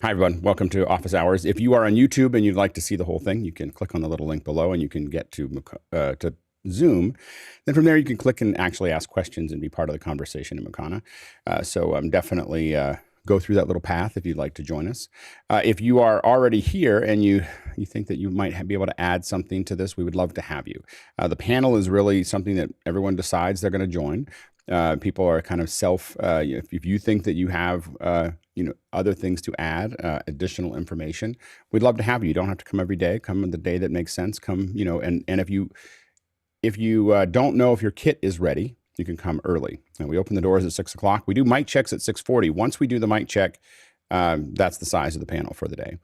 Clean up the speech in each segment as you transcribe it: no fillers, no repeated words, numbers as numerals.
Hi, everyone. Welcome to Office Hours. If you are on YouTube and you'd like to see the whole thing, you can click on the little link below and you can get to Zoom. Then from there, you can click and actually ask questions and be part of the conversation in Makana. So definitely go through that little path if you'd like to join us. If you are already here and you think that you might be able to add something to this, we would love to have you. The panel is really something that everyone decides they're going to join. People are kind of if you think that you have other things to add, additional information, we'd love to have you. You don't have to come every day. Come on the day that makes sense. Come, and if you don't know if your kit is ready, you can come early. And we open the doors at 6 o'clock. We do mic checks at 6:40. Once we do the mic check, that's the size of the panel for the day.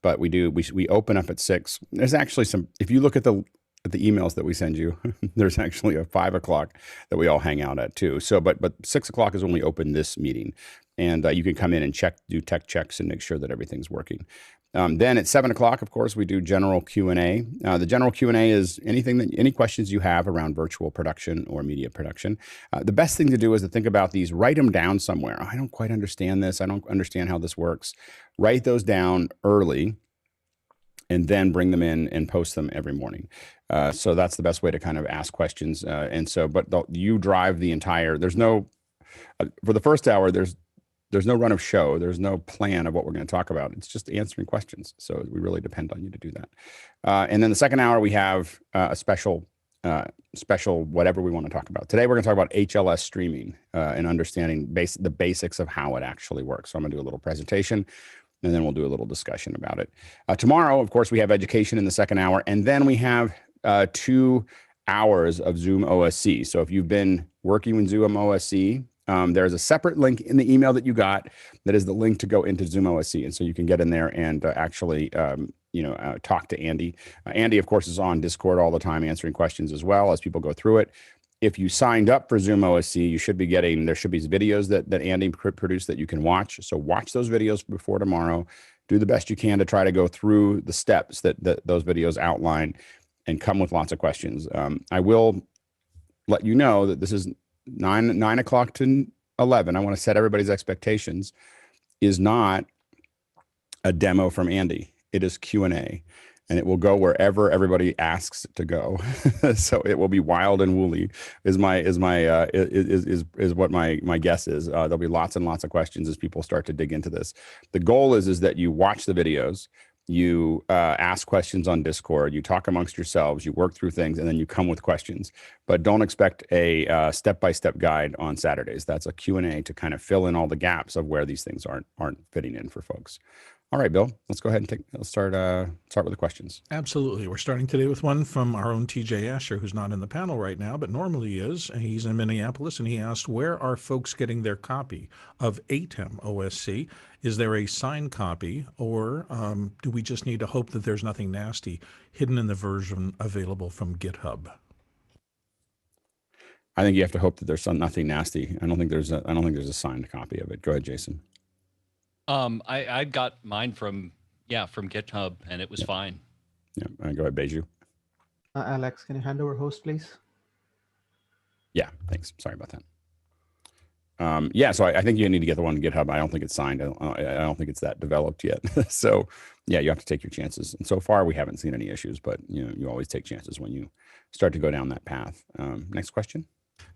But we open up at 6. There's actually if you look at the emails that we send you, there's actually a 5 o'clock that we all hang out at too. So, but 6 o'clock is when we open this meeting, and you can come in and do tech checks and make sure that everything's working. Then at 7 o'clock, of course, we do general Q&A. The general Q&A is any questions you have around virtual production or media production. The best thing to do is to think about these, write them down somewhere. I don't quite understand this. I don't understand how this works. Write those down early and then bring them in and post them every morning. So that's the best way to kind of ask questions. You drive the entire, for the first hour, there's no run of show. There's no plan of what we're going to talk about. It's just answering questions. So we really depend on you to do that. And then the second hour, we have a special whatever we want to talk about. Today, we're going to talk about HLS streaming and understanding the basics of how it actually works. So I'm going to do a little presentation, and then we'll do a little discussion about it. Tomorrow, of course, we have education in the second hour, and then we have 2 hours of ZoomOSC. So if you've been working with ZoomOSC, there's a separate link in the email that you got that is the link to go into ZoomOSC. And so you can get in there and actually talk to Andy. Andy, of course, is on Discord all the time answering questions as well as people go through it. If you signed up for ZoomOSC, there should be videos that Andy produced that you can watch. So watch those videos before tomorrow. Do the best you can to try to go through the steps that those videos outline and come with lots of questions. I will let you know that this is 9 o'clock to 11. I want to set everybody's expectations. Is not a demo from Andy. It is Q&A. And it will go wherever everybody asks it to go. So it will be wild and woolly is what my guess is. There'll be lots and lots of questions as people start to dig into this. The goal is that you watch the videos, you ask questions on Discord, you talk amongst yourselves, you work through things, and then you come with questions. But don't expect a step-by-step guide on Saturdays. That's a Q&A to kind of fill in all the gaps of where these things aren't fitting in for folks. All right, Bill, let's go ahead and let's start with the questions. Absolutely. We're starting today with one from our own TJ Asher, who's not in the panel right now, but normally is. He's in Minneapolis, and he asked, where are folks getting their copy of atemOSC? Is there a signed copy, or do we just need to hope that there's nothing nasty hidden in the version available from GitHub? I think you have to hope that there's nothing nasty. I don't think there's a signed copy of it. Go ahead, Jason. I got mine from GitHub, and it was fine. Yeah, go ahead, Beju. Alex, can you hand over host, please? Yeah, thanks. Sorry about that. So I think you need to get the one on GitHub. I don't think it's signed. I don't think it's that developed yet. So yeah, you have to take your chances. And so far, we haven't seen any issues, but you always take chances when you start to go down that path. Next question.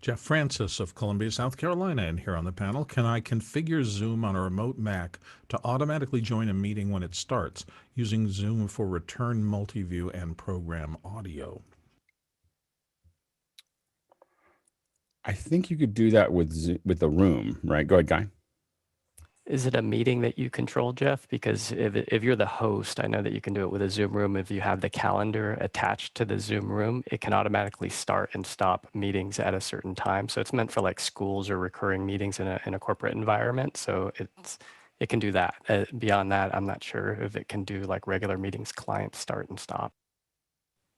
Jeff Francis of Columbia, South Carolina, and here on the panel. Can I configure Zoom on a remote Mac to automatically join a meeting when it starts using Zoom for return multi-view and program audio? I think you could do that with the room, right? Go ahead, Guy. Is it a meeting that you control, Jeff? Because if you're the host, I know that you can do it with a Zoom room. If you have the calendar attached to the Zoom room, it can automatically start and stop meetings at a certain time. So it's meant for like schools or recurring meetings in a corporate environment. So it can do that. Beyond that, I'm not sure if it can do like regular meetings, client start and stop.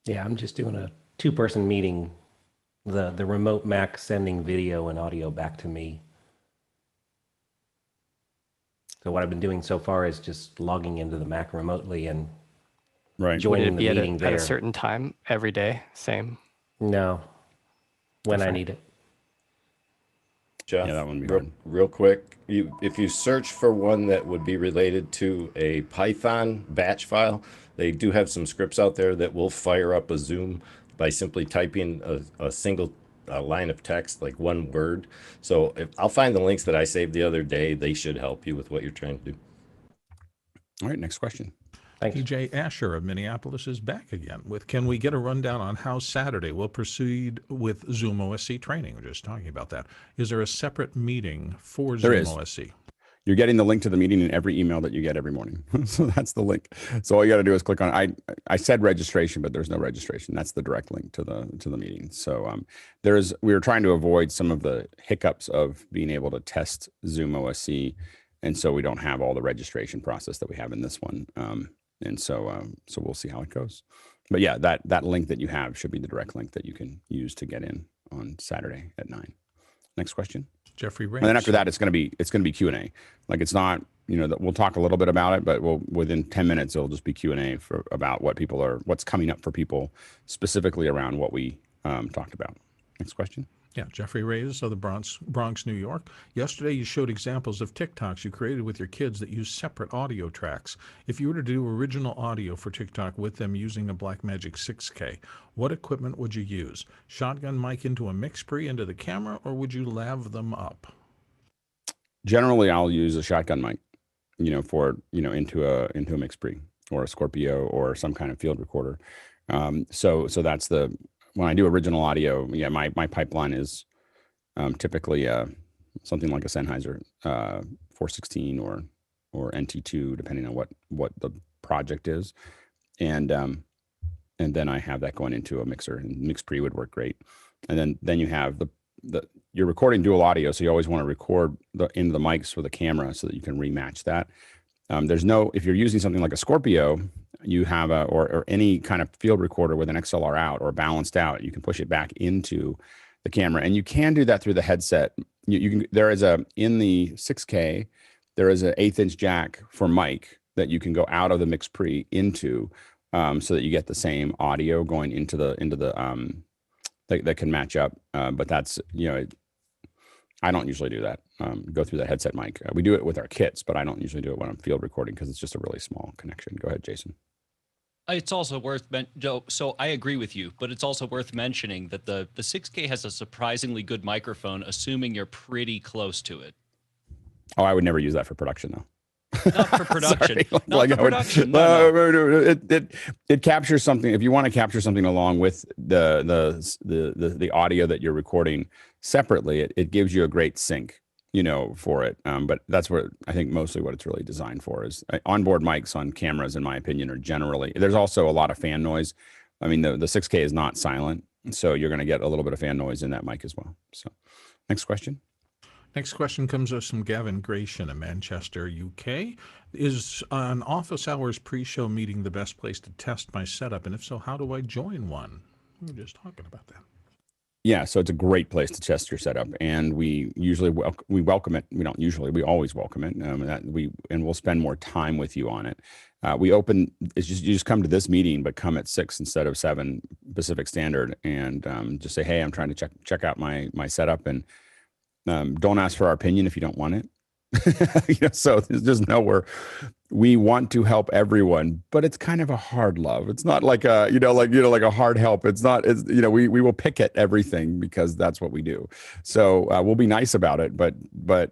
Yeah, I'm just doing a 2-person meeting. The remote Mac sending video and audio back to me. So what I've been doing so far is just logging into the Mac remotely and joining the meeting there. At a certain time every day, same? No, when I need it. Jeff, Yeah, that one would be real, hard. real quick. If you search for one that would be related to a Python batch file, they do have some scripts out there that will fire up a Zoom by simply typing a single line of text, like one word. So I'll find the links that I saved the other day. They should help you with what you're trying to do. All right, next question. Thanks. TJ Asher of Minneapolis is back again with, can we get a rundown on how Saturday will proceed with ZoomOSC training? We're just talking about that. Is there a separate meeting for There is. ZoomOSC? You're getting the link to the meeting in every email that you get every morning. So that's the link. So all you got to do is click on. I said registration, but there's no registration. That's the direct link to the meeting. So we were trying to avoid some of the hiccups of being able to test ZoomOSC, and so we don't have all the registration process that we have in this one. And so we'll see how it goes. But yeah, that link that you have should be the direct link that you can use to get in on Saturday at 9. Next question. Jeffrey Ray. And then after that, it's going to be Q&A. Like, it's not, we'll talk a little bit about it, but within 10 minutes, it'll just be Q&A about what's coming up for people specifically around what we talked about. Next question. Yeah, Jeffrey Reyes of the Bronx, New York. Yesterday, you showed examples of TikToks you created with your kids that use separate audio tracks. If you were to do original audio for TikTok with them using a Blackmagic 6K, what equipment would you use? Shotgun mic into a MixPre into the camera, or would you lav them up? Generally, I'll use a shotgun mic, into a MixPre or a Scorpio or some kind of field recorder. So that's when I do original audio, yeah, my pipeline is typically something like a Sennheiser 416 or NT2, depending on what the project is, and then I have that going into a mixer, and MixPre would work great. And then you have you're recording dual audio, so you always want to record into the mics for the camera so that you can rematch that. If you're using something like a Scorpio, you have or any kind of field recorder with an XLR out or balanced out, you can push it back into the camera, and you can do that through the headset. In the 6K, there is an 1/8" jack for mic that you can go out of the MixPre into, so that you get the same audio going into the that can match up. But that's I don't usually do that. Go through that headset mic. We do it with our kits, but I don't usually do it when I'm field recording because it's just a really small connection. Go ahead, Jason. It's also worth so I agree with you, but it's also worth mentioning that the 6K has a surprisingly good microphone, assuming you're pretty close to it. Oh, I would never use that for production though. Not for production. Sorry. Not for production. No. It captures something. If you want to capture something along with the audio that you're recording separately, it gives you a great sync, for it. But that's what I think mostly what it's really designed for is onboard mics on cameras, in my opinion, are generally. There's also a lot of fan noise. I mean, the 6K is not silent, so you're going to get a little bit of fan noise in that mic as well. So, next question. Next question comes us from Gavin Gratian in Manchester, UK. Is an office hours pre-show meeting the best place to test my setup? And if so, how do I join one? We were just talking about that. Yeah, so it's a great place to test your setup, and we usually we welcome it. We don't usually, we always welcome it. We'll spend more time with you on it. You just come to this meeting, but come at 6 instead of 7 Pacific Standard, and just say, hey, I'm trying to check out my setup, and don't ask for our opinion if you don't want it. So there's just nowhere. We want to help everyone, but it's kind of a hard love. It's not like like a hard help. We will pick at everything because that's what we do. So we'll be nice about it, but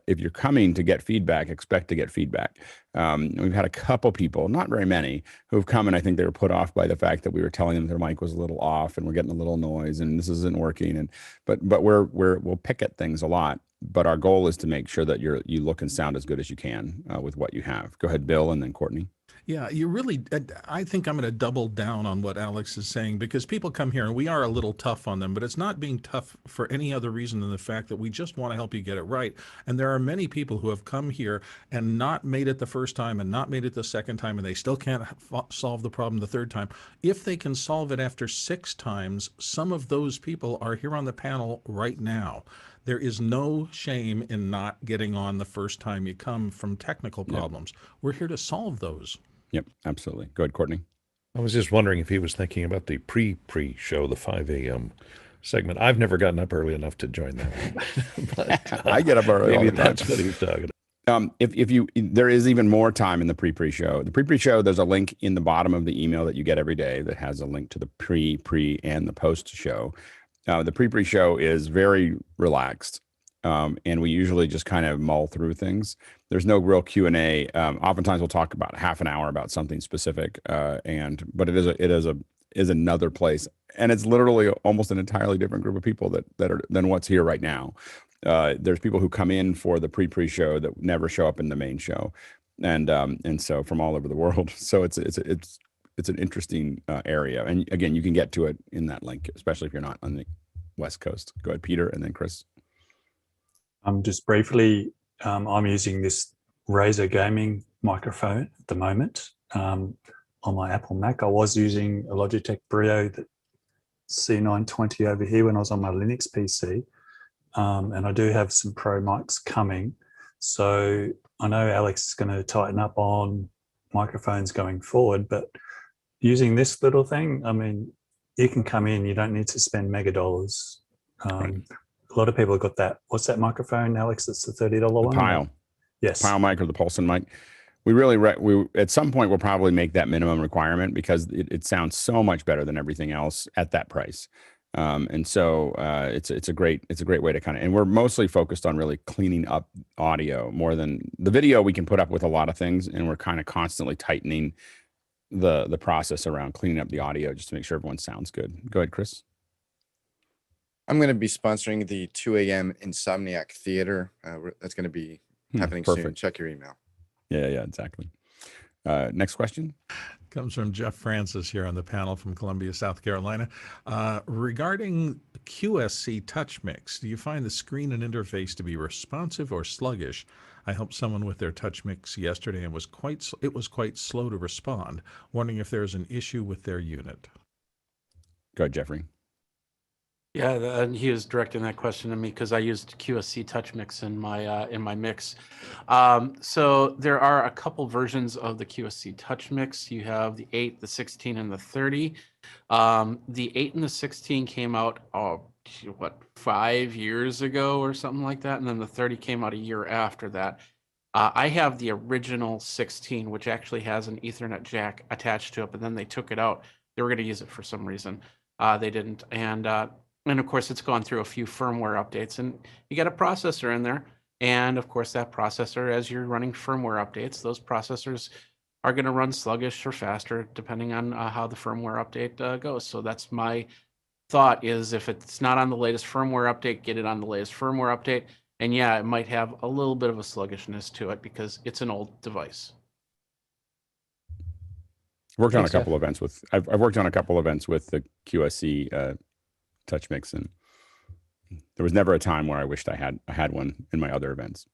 if you're coming to get feedback, expect to get feedback. We've had a couple people, not very many, who've come, and I think they were put off by the fact that we were telling them their mic was a little off and we're getting a little noise and this isn't working. But we'll pick at things a lot. But our goal is to make sure that you look and sound as good as you can with what you have. Go ahead, Bill, and then Courtney. Yeah, I think I'm going to double down on what Alex is saying, because people come here and we are a little tough on them, but it's not being tough for any other reason than the fact that we just want to help you get it right. And there are many people who have come here and not made it the first time and not made it the second time, and they still can't solve the problem the third time. If they can solve it after 6 times, some of those people are here on the panel right now. There is no shame in not getting on the first time you come from technical problems. Yep. We're here to solve those. Yep, absolutely. Go ahead, Courtney. I was just wondering if he was thinking about the pre-show, the 5 a.m. segment. I've never gotten up early enough to join that. But, I get up early all maybe the time. that's what he was talking about. If you there is even more time in the pre-show. The pre-show, there's a link in the bottom of the email that you get every day that has a link to the pre, and the post-show. The pre-show is very relaxed, and we usually just kind of mull through things. There's no real Q&A. Oftentimes we'll talk about half an hour about something specific, but it is another place, and it's literally almost an entirely different group of people that are than what's here right now. There's people who come in for the pre-show that never show up in the main show, and so from all over the world. So it's an interesting area, and again, you can get to it in that link, especially if you're not on the West Coast. Go ahead, Peter, and then Chris. Just briefly, I'm using this Razer gaming microphone at the moment on my Apple Mac. I was using a Logitech Brio, that C920 over here when I was on my Linux PC. And I do have some pro mics coming. So I know Alex is going to tighten up on microphones going forward, but using this little thing, I mean, you can come in, you don't need to spend mega dollars. Right. A lot of people have got that. What's that microphone, Alex? It's the $30 one? Pyle. Yes. Pyle mic or the Polson mic. We really, we at some point we'll probably make that minimum requirement because it sounds so much better than everything else at that price. And so it's a great way to kind of, and we're mostly focused on really cleaning up audio more than the video. We can put up with a lot of things, and we're kind of constantly tightening the process around cleaning up the audio just to make sure everyone sounds good. Go ahead, Chris. I'm going to be sponsoring the 2 a.m. Insomniac Theater. That's going to be happening soon. Check your email. Yeah, exactly. Next question. Comes from Jeff Francis here on the panel from Columbia, South Carolina. Regarding QSC TouchMix, do you find the screen and interface to be responsive or sluggish? I helped someone with their TouchMix yesterday and it was quite slow to respond. Wondering if there's an issue with their unit. Go ahead, Jeffrey. Yeah, and he was directing that question to me because I used QSC TouchMix in my mix. So there are a couple versions of the QSC TouchMix. You have the 8, the 16, and the 30. The 8 and the 16 came out, 5 years ago or something like that, and then the 30 came out a year after that. I have the original 16, which actually has an Ethernet jack attached to it, but then they took it out. They were going to use it for some reason. They didn't, and of course, it's gone through a few firmware updates, and you got a processor in there. And of course, that processor, as you're running firmware updates, those processors are going to run sluggish or faster, depending on how the firmware update goes. So that's my thought is if it's not on the latest firmware update, get it on the latest firmware update. And yeah, it might have a little bit of a sluggishness to it because it's an old device. Worked on a couple events with, I've worked on a couple events with the QSC TouchMix, and there was never a time where I wished I had one in my other events.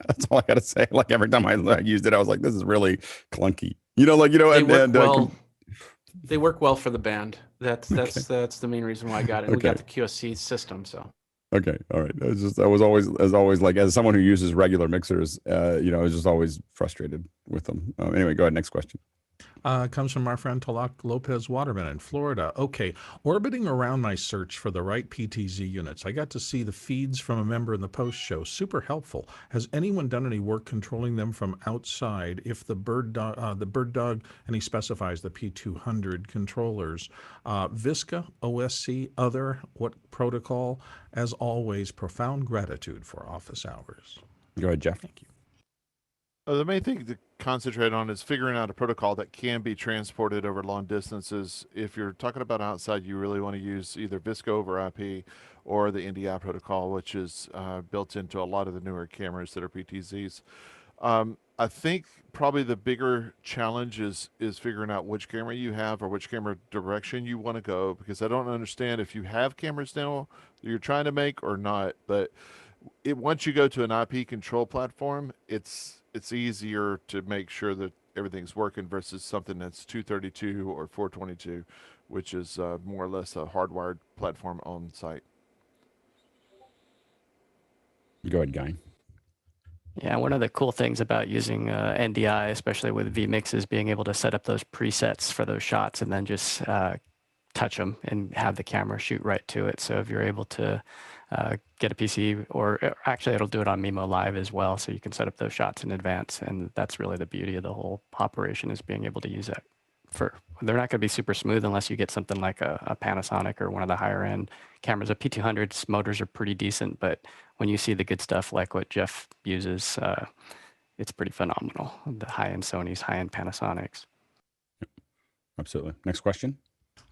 That's all I got to say. Like every time I used it, I was like, this is really clunky. They work well for the band. That's the main reason why I got it. We got the QSC system, so. Okay, all right. I was always like, as someone who uses regular mixers, I was just always frustrated with them. Anyway, go ahead. Next question. Comes from our friend Talak Lopez Waterman in Florida. Okay, orbiting around my search for the right PTZ units, I got to see the feeds from a member in the post show. Super helpful. Has anyone done any work controlling them from outside? If the bird dog, and he specifies the P200 controllers, Visca, OSC, other, what protocol? As always, profound gratitude for office hours. Go ahead, Jeff. Thank you. The main thing to concentrate on is figuring out a protocol that can be transported over long distances. If you're talking about outside, you really want to use either Visco over IP or the NDI protocol, which is built into a lot of the newer cameras that are PTZs. I think probably the bigger challenge is figuring out which camera you have or which camera direction you want to go, because I don't understand if you have cameras now that you're trying to make or not, but once you go to an IP control platform, it's easier to make sure that everything's working versus something that's 232 or 422, which is more or less a hardwired platform on site. Go ahead, Guy. Yeah, one of the cool things about using NDI, especially with Vmix, is being able to set up those presets for those shots and then just touch them and have the camera shoot right to it. So if you're able to get a PC, or actually it'll do it on Mimo Live as well, so you can set up those shots in advance. And that's really the beauty of the whole operation, is being able to use that. They're not going to be super smooth unless you get something like a Panasonic or one of the higher end cameras. A P200's motors are pretty decent, but when you see the good stuff like what Jeff uses, it's pretty phenomenal. The high-end Sonys, high-end Panasonics. Absolutely. Next question.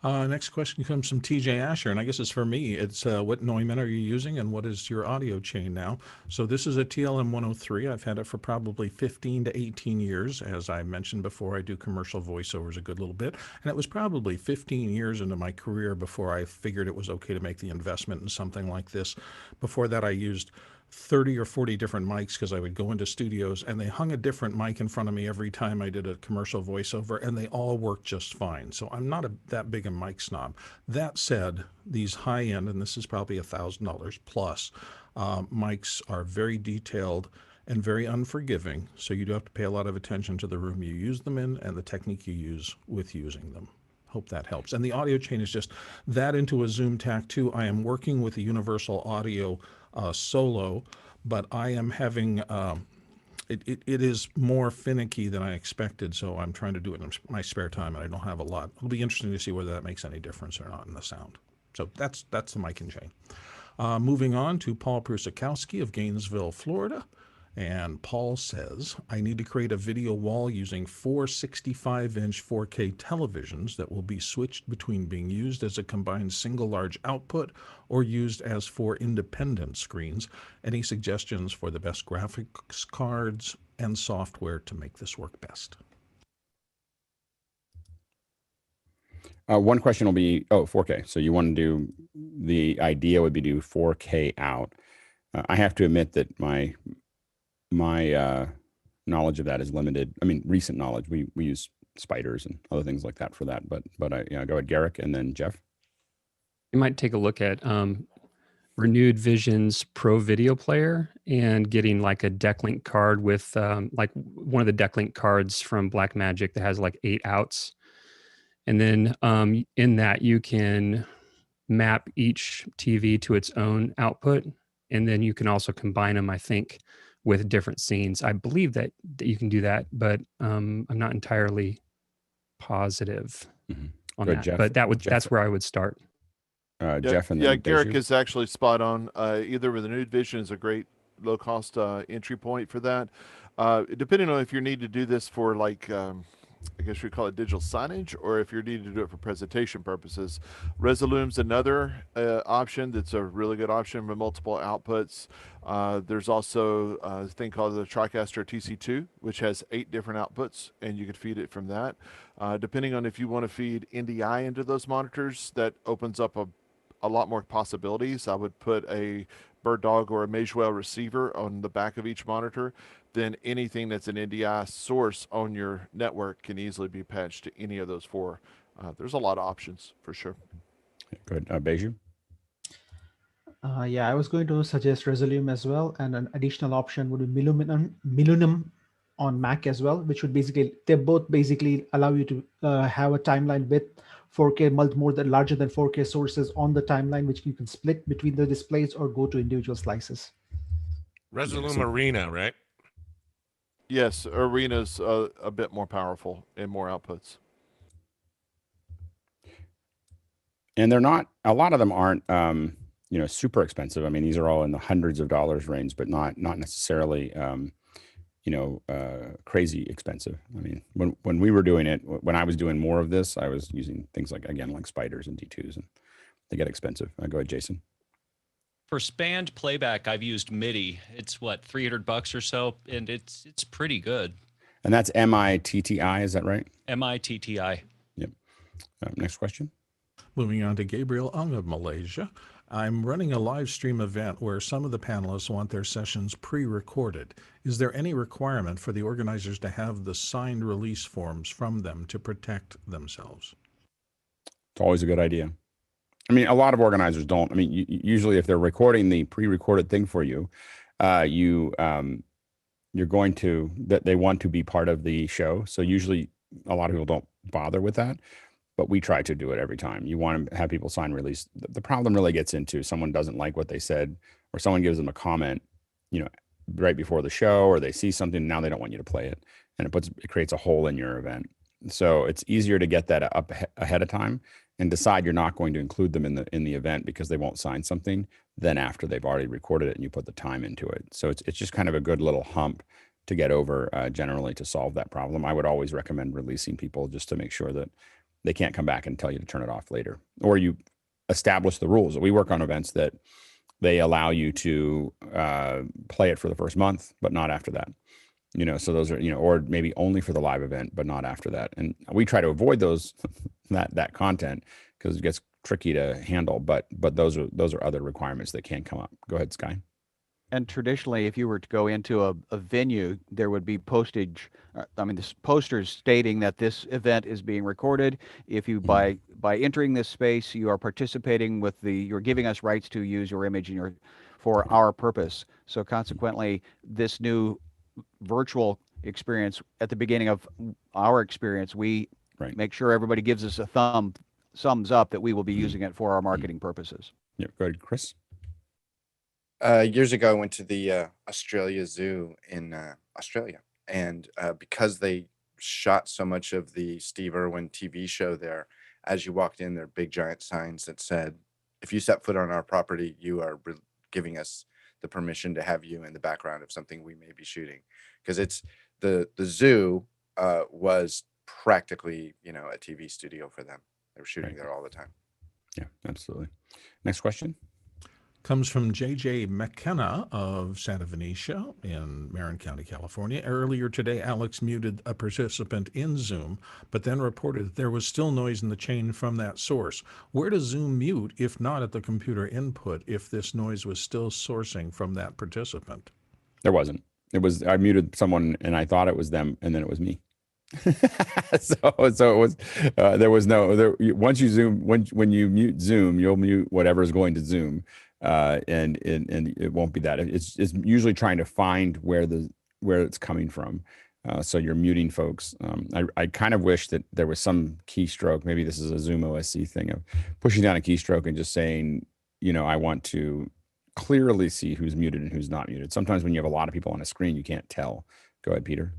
Next question comes from TJ Asher, and I guess it's for me. It's what Neumann are you using, and what is your audio chain now? So this is a TLM 103. I've had it for probably 15 to 18 years. As I mentioned before, I do commercial voiceovers a good little bit, and it was probably 15 years into my career before I figured it was okay to make the investment in something like this. Before that, I used 30 or 40 different mics, because I would go into studios and they hung a different mic in front of me every time I did a commercial voiceover, and they all worked just fine. So I'm not that big a mic snob. That said, these high end, and this is probably $1,000 plus, mics are very detailed and very unforgiving. So you do have to pay a lot of attention to the room you use them in and the technique you use with using them. Hope that helps. And the audio chain is just that into a Zoom TAC 2. I am working with a Universal Audio Solo, but I am having, it is more finicky than I expected, so I'm trying to do it in my spare time, and I don't have a lot. It'll be interesting to see whether that makes any difference or not in the sound. So that's the mic and chain. Moving on to Paul Prusakowski of Gainesville, Florida. And Paul says, I need to create a video wall using 4 65-inch 4K televisions that will be switched between being used as a combined single large output or used as 4 independent screens. Any suggestions for the best graphics cards and software to make this work best? One question will be, 4K. So you want to do, the idea would be do 4K out. I have to admit that my knowledge of that is limited. I mean, recent knowledge. We use spiders and other things like that for that. But go ahead, Garrick, and then Jeff. You might take a look at Renewed Vision's Pro Video Player and getting like a decklink card with like one of the decklink cards from Blackmagic that has like 8 outs. And then in that you can map each TV to its own output. And then you can also combine them, I think, with different scenes. I believe that you can do that, but I'm not entirely positive on that. Jeff. But that's where I would start. Jeff and then Garrick Beju. is actually spot on. Either with the Renewed Vision is a great low cost entry point for that. Depending on if you need to do this for like I guess we call it digital signage, or if you're needing to do it for presentation purposes. Resolume's another option that's a really good option with multiple outputs. There's also a thing called the TriCaster TC2, which has 8 different outputs, and you can feed it from that. Depending on if you want to feed NDI into those monitors, that opens up a lot more possibilities. I would put a Bird Dog or a Magewell receiver on the back of each monitor. Then anything that's an NDI source on your network can easily be patched to any of those 4. There's a lot of options for sure. Good. Beju? Yeah, I was going to suggest Resolume as well, and an additional option would be Millennium on Mac as well, which would they both basically allow you to have a timeline with 4K larger than 4K sources on the timeline, which you can split between the displays or go to individual slices. Resolume Arena, right? Yes, Arena's a bit more powerful and more outputs. And they're not, a lot of them aren't, super expensive. I mean, these are all in the hundreds of dollars range, but not necessarily, crazy expensive. I mean, when we were doing it, when I was doing more of this, I was using things like spiders and D2s, and they get expensive. Go ahead, Jason. For spanned playback, I've used MIDI. It's what, $300 or so, and it's pretty good. And that's MITTI, is that right? MITTI. Yep. Next question. Moving on to Gabriel Ung of Malaysia. I'm running a live stream event where some of the panelists want their sessions pre-recorded. Is there any requirement for the organizers to have the signed release forms from them to protect themselves? It's always a good idea. I mean, a lot of organizers don't. I mean, usually if they're recording the pre-recorded thing for you, you're going to, that they want to be part of the show. So usually a lot of people don't bother with that. but we try to do it every time. You want to have people sign release. The problem really gets into someone doesn't like what they said, or someone gives them a comment, right before the show, or they see something, now they don't want you to play it, and it creates a hole in your event. So it's easier to get that up ahead of time and decide you're not going to include them in the event because they won't sign something, than after they've already recorded it and you put the time into it. So it's just kind of a good little hump to get over, generally, to solve that problem. I would always recommend releasing people just to make sure that they can't come back and tell you to turn it off later, or you establish the rules. We work on events that they allow you to play it for the first month, but not after that. So those are, or maybe only for the live event, but not after that. And we try to avoid those, that content, because it gets tricky to handle, but those are other requirements that can come up. Go ahead, Sky. And traditionally, if you were to go into a venue, there would be postage. This posters stating that this event is being recorded. If you by entering this space, you are participating with you're giving us rights to use your image for our purpose. So consequently, this new virtual experience, at the beginning of our experience, we make sure everybody gives us a thumbs up that we will be using it for our marketing purposes. Yeah, go ahead, Chris. Years ago, I went to the Australia Zoo in Australia, and because they shot so much of the Steve Irwin TV show there, as you walked in, there are big giant signs that said, if you set foot on our property, you are giving us the permission to have you in the background of something we may be shooting. Because it's the zoo was practically, a TV studio for them. They were shooting there all the time. Yeah, absolutely. Next question. Comes from J.J. McKenna of Santa Venetia in Marin County, California. Earlier today, Alex muted a participant in Zoom, but then reported that there was still noise in the chain from that source. Where does Zoom mute, if not at the computer input, if this noise was still sourcing from that participant? There wasn't. I muted someone and I thought it was them, and then it was me. So it was, there was once you Zoom, when you mute Zoom, you'll mute whatever's going to Zoom. And it won't be that. It's usually trying to find where it's coming from. So you're muting folks. I kind of wish that there was some keystroke. Maybe this is a ZoomOSC thing of pushing down a keystroke and just saying, I want to clearly see who's muted and who's not muted. Sometimes when you have a lot of people on a screen, you can't tell. Go ahead, Peter.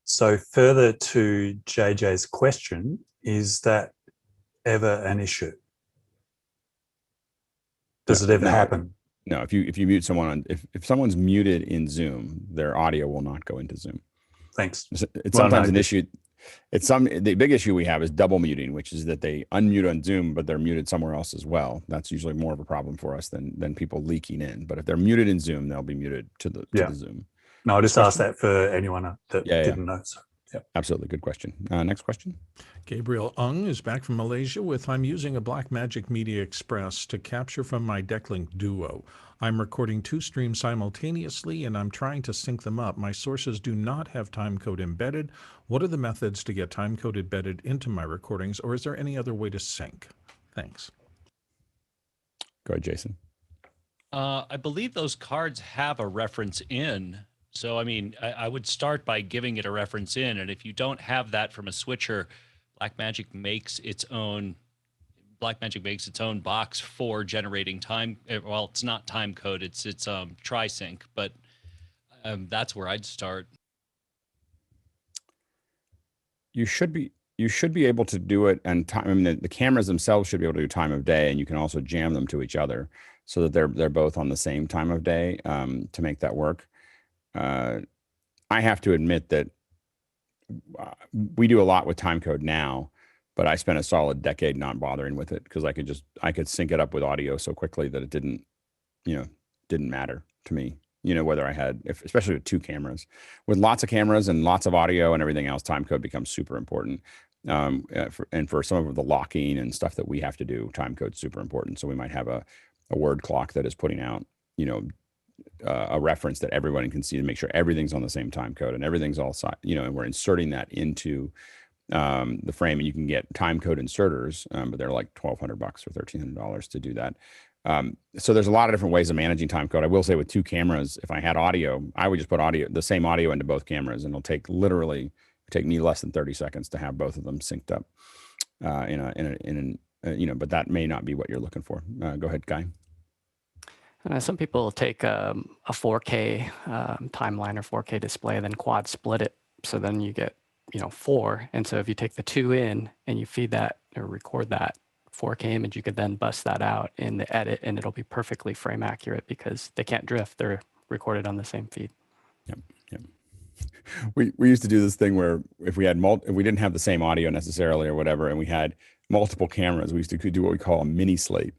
So further to JJ's question, is that ever an issue? Does it ever happen? No, if you mute someone if someone's muted in Zoom, their audio will not go into Zoom. Thanks. It's sometimes an issue. The big issue we have is double muting, which is that they unmute on Zoom, but they're muted somewhere else as well. That's usually more of a problem for us than people leaking in. But if they're muted in Zoom, they'll be muted to the Zoom. No, I just asked that for anyone that didn't know. So. Yep. Absolutely. Good question. Next question. Gabriel Ung is back from Malaysia with, I'm using a Blackmagic Media Express to capture from my Decklink Duo. I'm recording 2 streams simultaneously and I'm trying to sync them up. My sources do not have timecode embedded. What are the methods to get timecode embedded into my recordings, or is there any other way to sync? Thanks. Go ahead, Jason. I believe those cards have a reference in. So, I would start by giving it a reference in. And if you don't have that from a switcher, Blackmagic makes its own box for generating time. Well, it's not time code. It's TriSync, but that's where I'd start. You should be able to do it, and the cameras themselves should be able to do time of day, and you can also jam them to each other so that they're both on the same time of day to make that work. I have to admit that we do a lot with timecode now, but I spent a solid decade not bothering with it because I could sync it up with audio so quickly that it didn't matter to me. Whether I had, especially with 2 cameras, with lots of cameras and lots of audio and everything else, timecode becomes super important. And for some of the locking and stuff that we have to do, timecode's super important. So we might have a word clock that is putting out, a reference that everyone can see to make sure everything's on the same time code and everything's all and we're inserting that into the frame, and you can get time code inserters, but they're like $1,200 or $1,300 to do that. So there's a lot of different ways of managing time code. I will say with 2 cameras, if I had audio, I would just put the same audio into both cameras, and it'll take me less than 30 seconds to have both of them synced up. but that may not be what you're looking for. Go ahead, Guy. Some people take a 4K timeline or 4K display and then quad split it. So then you get, 4. And so if you take the 2 in and you feed that or record that 4K image, you could then bust that out in the edit and it'll be perfectly frame accurate because they can't drift. They're recorded on the same feed. Yep. We used to do this thing where if we didn't have the same audio necessarily or whatever, and we had multiple cameras, we used to do what we call a mini slate.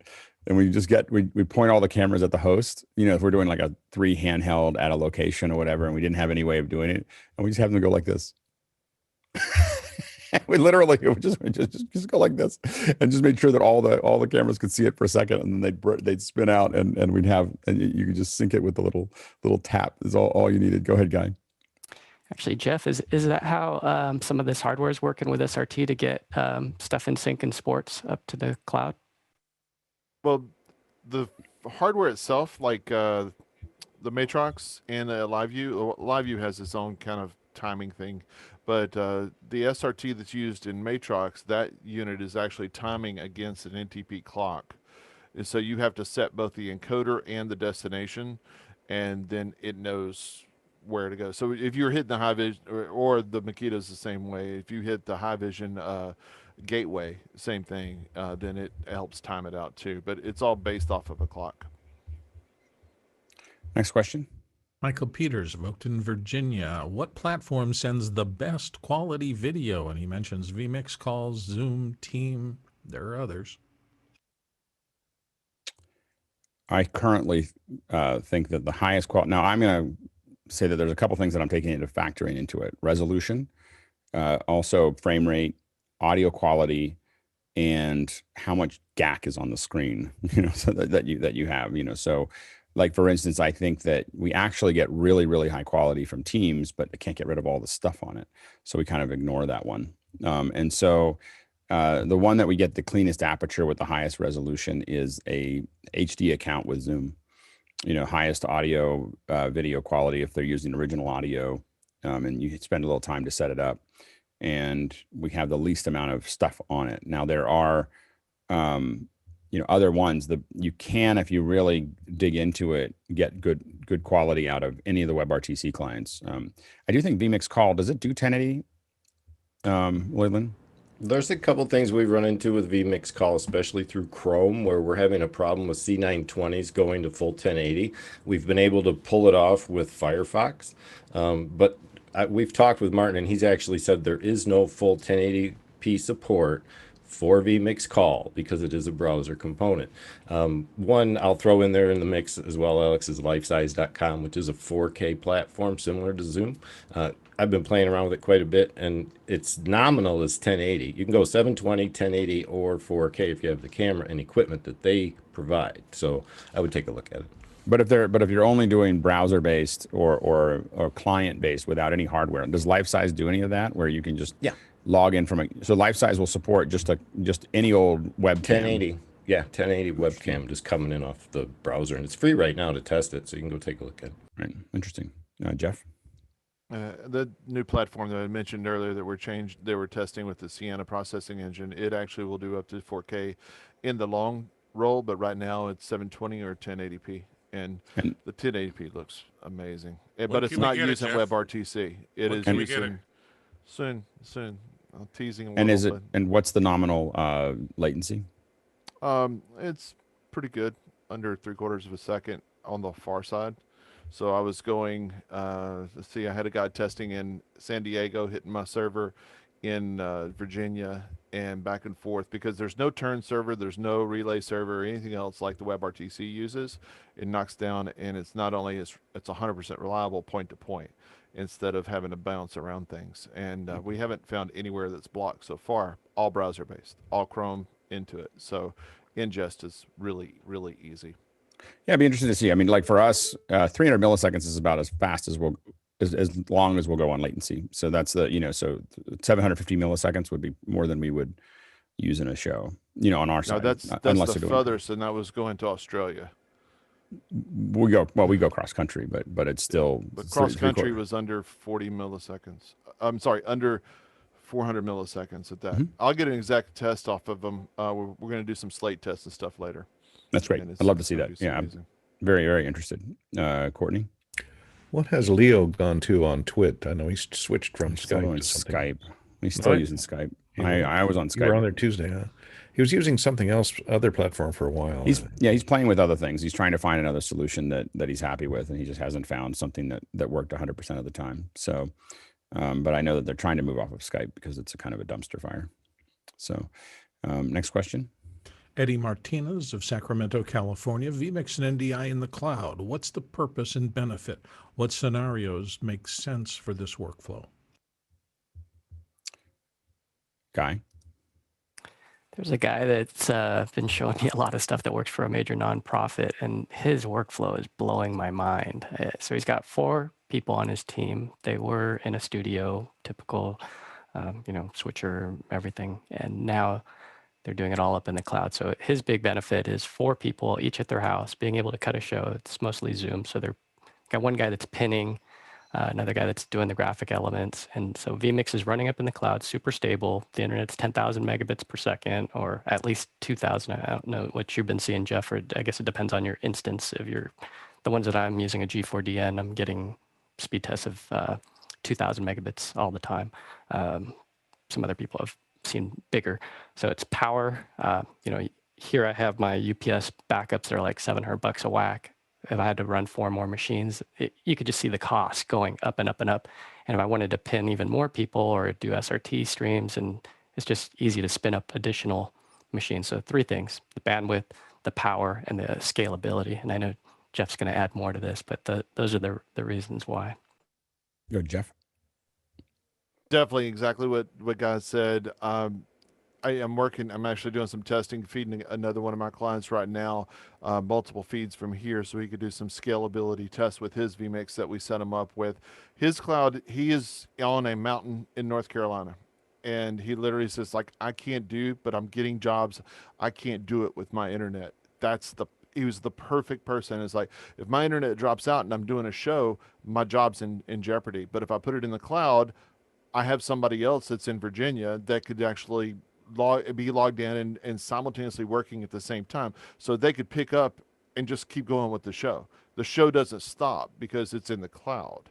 And we point all the cameras at the host, if we're doing like a 3 handheld at a location or whatever, and we didn't have any way of doing it, and we just have them go like this. We literally would just go like this and just make sure that all the cameras could see it for a second, and then they'd spin out, and you could just sync it with the little tap is all you needed. Go ahead, Guy. Actually, Jeff, is that how some of this hardware is working with SRT to get stuff in sync and sports up to the cloud? Well, the hardware itself, like the Matrox and LiveView has its own kind of timing thing, but the SRT that's used in Matrox, that unit is actually timing against an NTP clock. And so you have to set both the encoder and the destination, and then it knows where to go. So if you're hitting the high vision, or the Makita's the same way, if you hit the high vision gateway, same thing, then it helps time it out too, but it's all based off of a clock. Next question. Michael Peters of Oakton, Virginia. What platform sends the best quality video? And he mentions Vmix calls, Zoom, Team. There are others. I currently think that the highest quality. Now, I'm going to say that there's a couple things that I'm taking into factoring into it: resolution, also frame rate, audio quality, and how much GAC is on the screen, so that you have, so like, for instance, I think that we actually get really, really high quality from Teams, but I can't get rid of all the stuff on it. So we kind of ignore that one. And so the one that we get the cleanest aperture with the highest resolution is a HD account with Zoom, highest audio, video quality if they're using original audio, and you spend a little time to set it up. And we have the least amount of stuff on it. Now there are, other ones that you can, if you really dig into it, get good quality out of any of the WebRTC clients. I do think Vmix Call, does it do 1080, Leland? There's a couple things we've run into with Vmix Call, especially through Chrome, where we're having a problem with C920s going to full 1080. We've been able to pull it off with Firefox, but we've talked with Martin, and he's actually said there is no full 1080p support for Vmix Call because it is a browser component. One I'll throw in there in the mix as well, Alex, is lifesize.com, which is a 4K platform similar to Zoom. I've been playing around with it quite a bit, and it's nominal as 1080. You can go 720, 1080, or 4K if you have the camera and equipment that they provide. So I would take a look at it. But if you're only doing browser based or client based without any hardware, does Lifesize do any of that? Where you can just log in from so Lifesize will support just any old webcam. 1080, 1080 webcam just coming in off the browser, and it's free right now to test it, so you can go take a look at it. Right, interesting. Jeff. The new platform that I mentioned earlier that they were testing with the Sienna processing engine, it actually will do up to 4K in the long roll, but right now it's 720 or 1080p. And the 1080p looks amazing, but it's not using WebRTC. It is using soon. I'm teasing a little bit. And what's the nominal latency? It's pretty good, under 3/4 of a second on the far side. So I was going, let's see, I had a guy testing in San Diego, hitting my server in Virginia, and back and forth, because there's no turn server, there's no relay server or anything else like the WebRTC uses. It knocks down, and it's not only it's 100% reliable point to point instead of having to bounce around things. And we haven't found anywhere that's blocked so far. All browser based, all Chrome into it. So ingest is really, really easy. Yeah, it'd be interesting to see. I mean, like for us, 300 milliseconds is about as fast as as long as we'll go on latency. So that's the, so 750 milliseconds would be more than we would use in a show, on our side. No, that's the furthest, and that was going to Australia. We go cross country, but it's still. But cross country was under 40 milliseconds. I'm sorry, under 400 milliseconds at that. Mhm. I'll get an exact test off of them. We're going to do some slate tests and stuff later. That's great. And I'd love to it's see gonna that. be Yeah, I'm amazing. very, very interested. Courtney? What has Leo gone to on Twit? I know he's switched from He's still Skype on to something. Skype. He's still Right. using Skype. You I was on You were Skype. on there Tuesday, huh? He was using something else, other platform for a while. He's playing with other things. He's trying to find another solution that he's happy with, and he just hasn't found something that worked 100% of the time. So, but I know that they're trying to move off of Skype because it's a kind of a dumpster fire. So, next question. Eddie Martinez of Sacramento, California. Vmix and NDI in the cloud. What's the purpose and benefit? What scenarios make sense for this workflow? Guy? There's a guy that's been showing me a lot of stuff that works for a major nonprofit, and his workflow is blowing my mind. So he's got 4 people on his team. They were in a studio, typical, switcher, everything, and now they're doing it all up in the cloud. So his big benefit is 4 people, each at their house, being able to cut a show. It's mostly Zoom, so they're got one guy that's pinning, another guy that's doing the graphic elements. And so Vmix is running up in the cloud, super stable. The internet's 10,000 megabits per second, or at least 2,000. I don't know what you've been seeing, Jeff, or I guess it depends on your instance. If you're the ones that I'm using a G4DN, I'm getting speed tests of 2,000 megabits all the time. Some other people have seen bigger. So it's power. Here I have my UPS backups that are like $700 a whack. If I had to run 4 more machines, you could just see the cost going up and up and up. And if I wanted to pin even more people or do SRT streams, and it's just easy to spin up additional machines. So 3 things: the bandwidth, the power, and the scalability. And I know Jeff's going to add more to this, but those are the reasons why. Good, Jeff. Definitely exactly what Guy said. I'm actually doing some testing, feeding another one of my clients right now, multiple feeds from here, so he could do some scalability tests with his Vmix that we set him up with. His cloud, he is on a mountain in North Carolina, and he literally says, like, I can't do, but I'm getting jobs. I can't do it with my internet. He was the perfect person. It's like, if my internet drops out and I'm doing a show, my job's in jeopardy. But if I put it in the cloud, I have somebody else that's in Virginia that could actually be logged in and simultaneously working at the same time, so they could pick up and just keep going with the show. The show doesn't stop because it's in the cloud.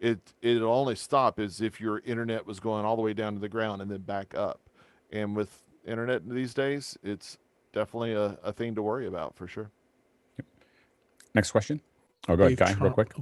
It'll only stop is if your internet was going all the way down to the ground and then back up. And with internet these days, it's definitely a thing to worry about for sure. Next question. Oh, go ahead, Guy, real quick.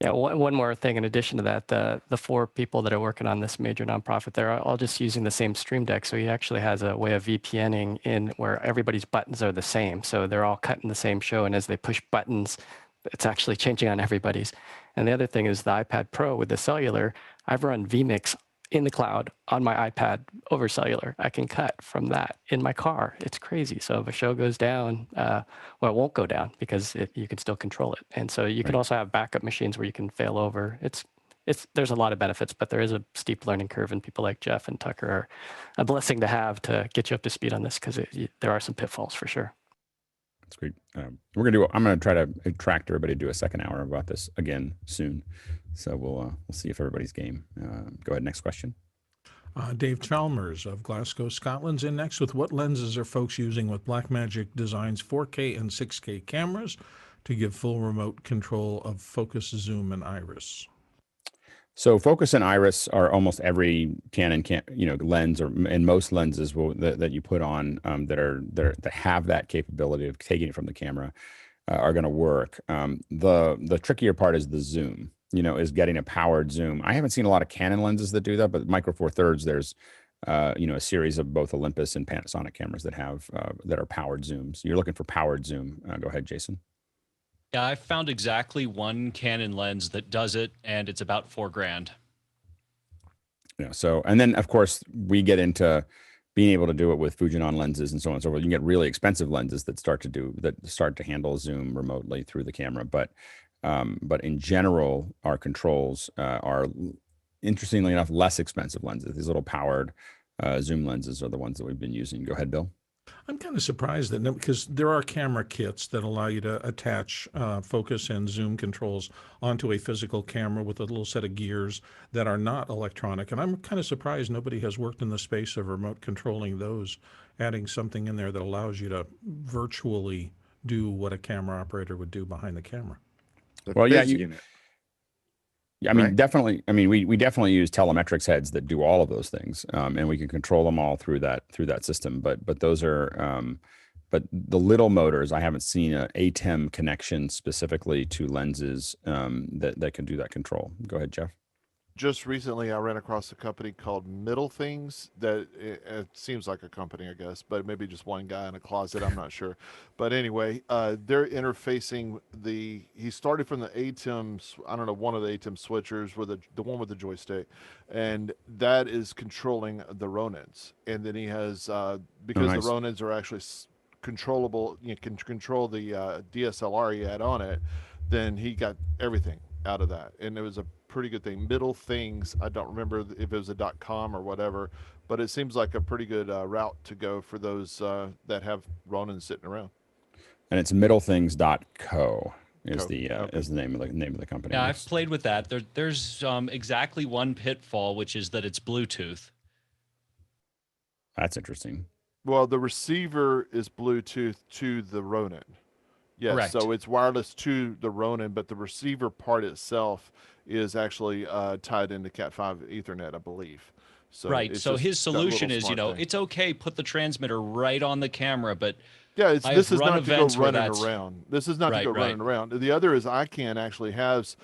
Yeah, one more thing in addition to that, the 4 people that are working on this major nonprofit, they're all just using the same Stream Deck. So he actually has a way of VPNing in where everybody's buttons are the same. So they're all cutting the same show. And as they push buttons, it's actually changing on everybody's. And the other thing is the iPad Pro with the cellular. I've run Vmix in the cloud on my iPad over cellular. I can cut from that in my car. It's crazy. So if a show goes down, well, it won't go down because you can still control it. And so you can also have backup machines where you can fail over. There's a lot of benefits, but there is a steep learning curve, and people like Jeff and Tucker are a blessing to have to get you up to speed on this, because there are some pitfalls for sure. That's great. I'm going to try to attract everybody to do a second hour about this again soon. So we'll see if everybody's game. Go ahead. Next question. Dave Chalmers of Glasgow, Scotland's in next with: what lenses are folks using with Blackmagic Design's 4K and 6K cameras to give full remote control of focus, zoom, and iris? So focus and iris are almost every Canon lens, and most lenses that you put on that have that capability of taking it from the camera are going to work. The trickier part is the zoom. Is getting a powered zoom. I haven't seen a lot of Canon lenses that do that, but Micro Four Thirds, there's a series of both Olympus and Panasonic cameras that have that are powered zooms. You're looking for powered zoom. Go ahead, Jason. Yeah, I found exactly one Canon lens that does it, and it's about $4,000. Yeah. So, and then of course we get into being able to do it with Fujinon lenses and so on and so forth. You can get really expensive lenses that start to handle zoom remotely through the camera. But in general, our controls are, interestingly enough, less expensive lenses. These little powered zoom lenses are the ones that we've been using. Go ahead, Bill. I'm kind of surprised that because there are camera kits that allow you to attach focus and zoom controls onto a physical camera with a little set of gears that are not electronic. And I'm kind of surprised nobody has worked in the space of remote controlling those, adding something in there that allows you to virtually do what a camera operator would do behind the camera. Well, yeah, unit. Yeah, I mean, Right. definitely. I mean, we definitely use telemetrics heads that do all of those things, and we can control them all through that system. But those are, but the little motors, I haven't seen a ATEM connection specifically to lenses that can do that control. Go ahead, Jeff. Just recently, I ran across a company called Middle Things. That it seems like a company, I guess, but maybe just one guy in a closet. I'm not sure. But anyway, they're interfacing he started from the ATEM, I don't know, one of the ATEM switchers with the one with the joystick, and that is controlling the Ronins. And then he has because nice. the Ronins are actually controllable, you can control the DSLR you add on it. Then he got everything out of that, and it was a pretty good thing. Middle Things, I don't remember if it was a .com or whatever, but it seems like a pretty good route to go for those that have Ronin sitting around. And it's middlethings.co is Co. the Okay. is the name of the company. Yeah, I've Yes. played with that. There's exactly one pitfall, which is that it's Bluetooth. That's interesting. Well, the receiver is Bluetooth to the Ronin. Yes, Correct. so it's wireless to the Ronin, but the receiver part itself is actually tied into Cat5 Ethernet, I believe. So Right. it's So just his that little solution is, smart thing. it's okay, put the transmitter right on the camera, but Yeah, I've this is run not to go events where running that's- around. This is not Right, to go right. running around. The other is ICANN actually has,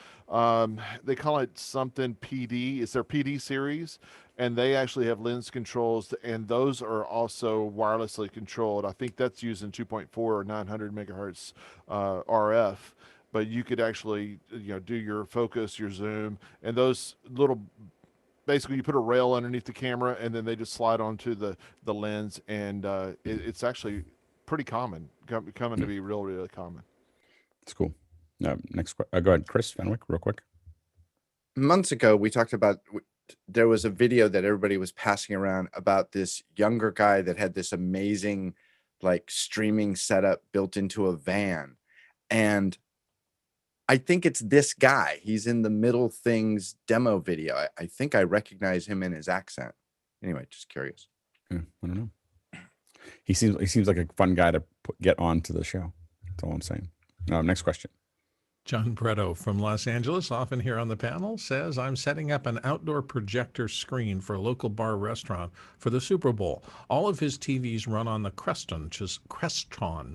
they call it something PD. It's their PD series, and they actually have lens controls, and those are also wirelessly controlled. I think that's using 2.4 or 900 megahertz RF. But you could actually, do your focus, your zoom, and those little. Basically, you put a rail underneath the camera, and then they just slide onto the lens, and it's actually pretty common, coming to be really common. It's cool. Next, go ahead, Chris Fenwick, real quick. Months ago, we talked about there was a video that everybody was passing around about this younger guy that had this amazing streaming setup built into a van. And I think it's this guy. He's in the Middle Things demo video. I think I recognize him in his accent. Anyway, just curious. Yeah, I don't know. He seems like a fun guy to get on to the show. That's all I'm saying. Next question. John Bretto from Los Angeles, often here on the panel, says, I'm setting up an outdoor projector screen for a local bar restaurant for the Super Bowl. All of his TVs run on the Creston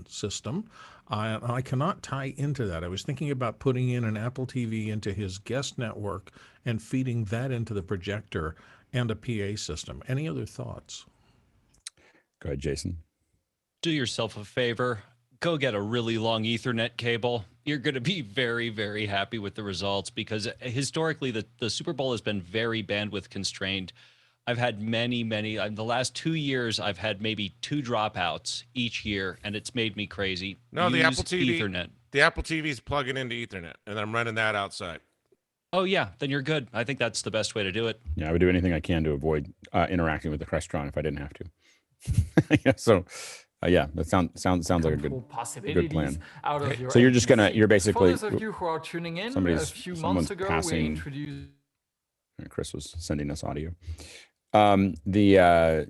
system. I cannot tie into that. I was thinking about putting in an Apple TV into his guest network and feeding that into the projector and a PA system. Any other thoughts? Go ahead, Jason. do yourself a favor. Go get a really long Ethernet cable. You're going to be very, very happy with the results because historically the Super Bowl has been very bandwidth constrained. I've had many, the last 2 years, I've had maybe 2 dropouts each year, and it's made me crazy. No, the Use Apple TV, Ethernet. The Apple TV is plugging into Ethernet, and I'm running that outside. Oh, yeah, then you're good. I think that's the best way to do it. Yeah, I would do anything I can to avoid interacting with the Creston if I didn't have to. Yeah, so yeah, that sounds like a good plan. Out of your so you're basically for those of you who are tuning in, someone's a few months ago we passing. introduced. Chris was sending us audio. The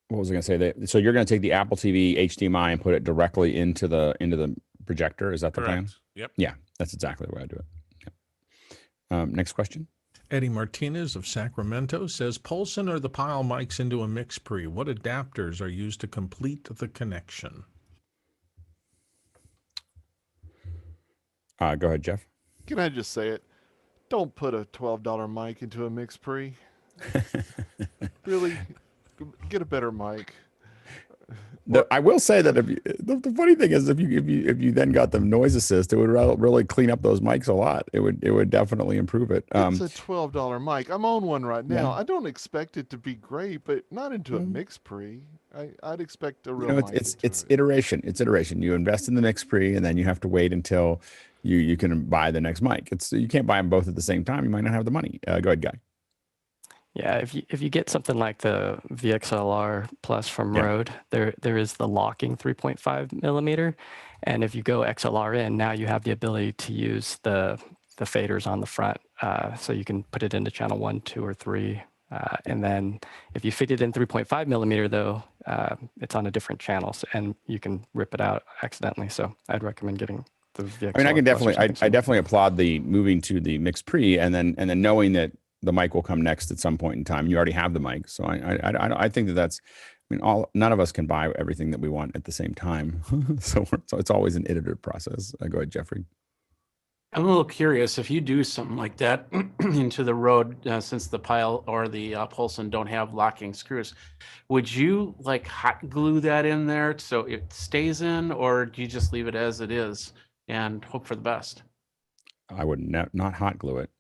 what was I going to say? So you're going to take the Apple TV HDMI and put it directly into the projector. Is that the plan? Correct. Yep. Yeah, that's exactly the way I do it. Yeah. Next question. Eddie Martinez of Sacramento says, Polson or the Pyle mics into a MixPre. What adapters are used to complete the connection? Go ahead, Jeff. Can I just say it? Don't put a $12 mic into a MixPre. Really, get a better mic. I will say that the funny thing is if you then got the noise assist, it would really clean up those mics a lot. It would definitely improve it. It's a $12 mic. I'm on one right now. Yeah. I don't expect it to be great, but not into a MixPre. I'd expect a real mic. It's iteration. It's iteration. You invest in the MixPre, and then you have to wait until you can buy the next mic. You can't buy them both at the same time. You might not have the money. Go ahead, Guy. Yeah, if you get something like the VXLR Plus from Rode, there is the locking 3.5 millimeter, and if you go XLR in, now you have the ability to use the faders on the front, so you can put it into channel 1, 2, or 3, and then if you fit it in 3.5 millimeter though, it's on a different channel, and you can rip it out accidentally. So I'd recommend getting the VXLR. I mean, I can Plus or definitely, I something definitely applaud the moving to the MixPre, and then knowing that the mic will come next at some point in time. You already have the mic, so I think that's. I mean, none of us can buy everything that we want at the same time, so it's always an iterative process. Go ahead, Jeffrey. I'm a little curious if you do something like that into the Rode, since the Pyle or the Polson don't have locking screws, would you like hot glue that in there so it stays in, or do you just leave it as it is and hope for the best? I would not hot glue it.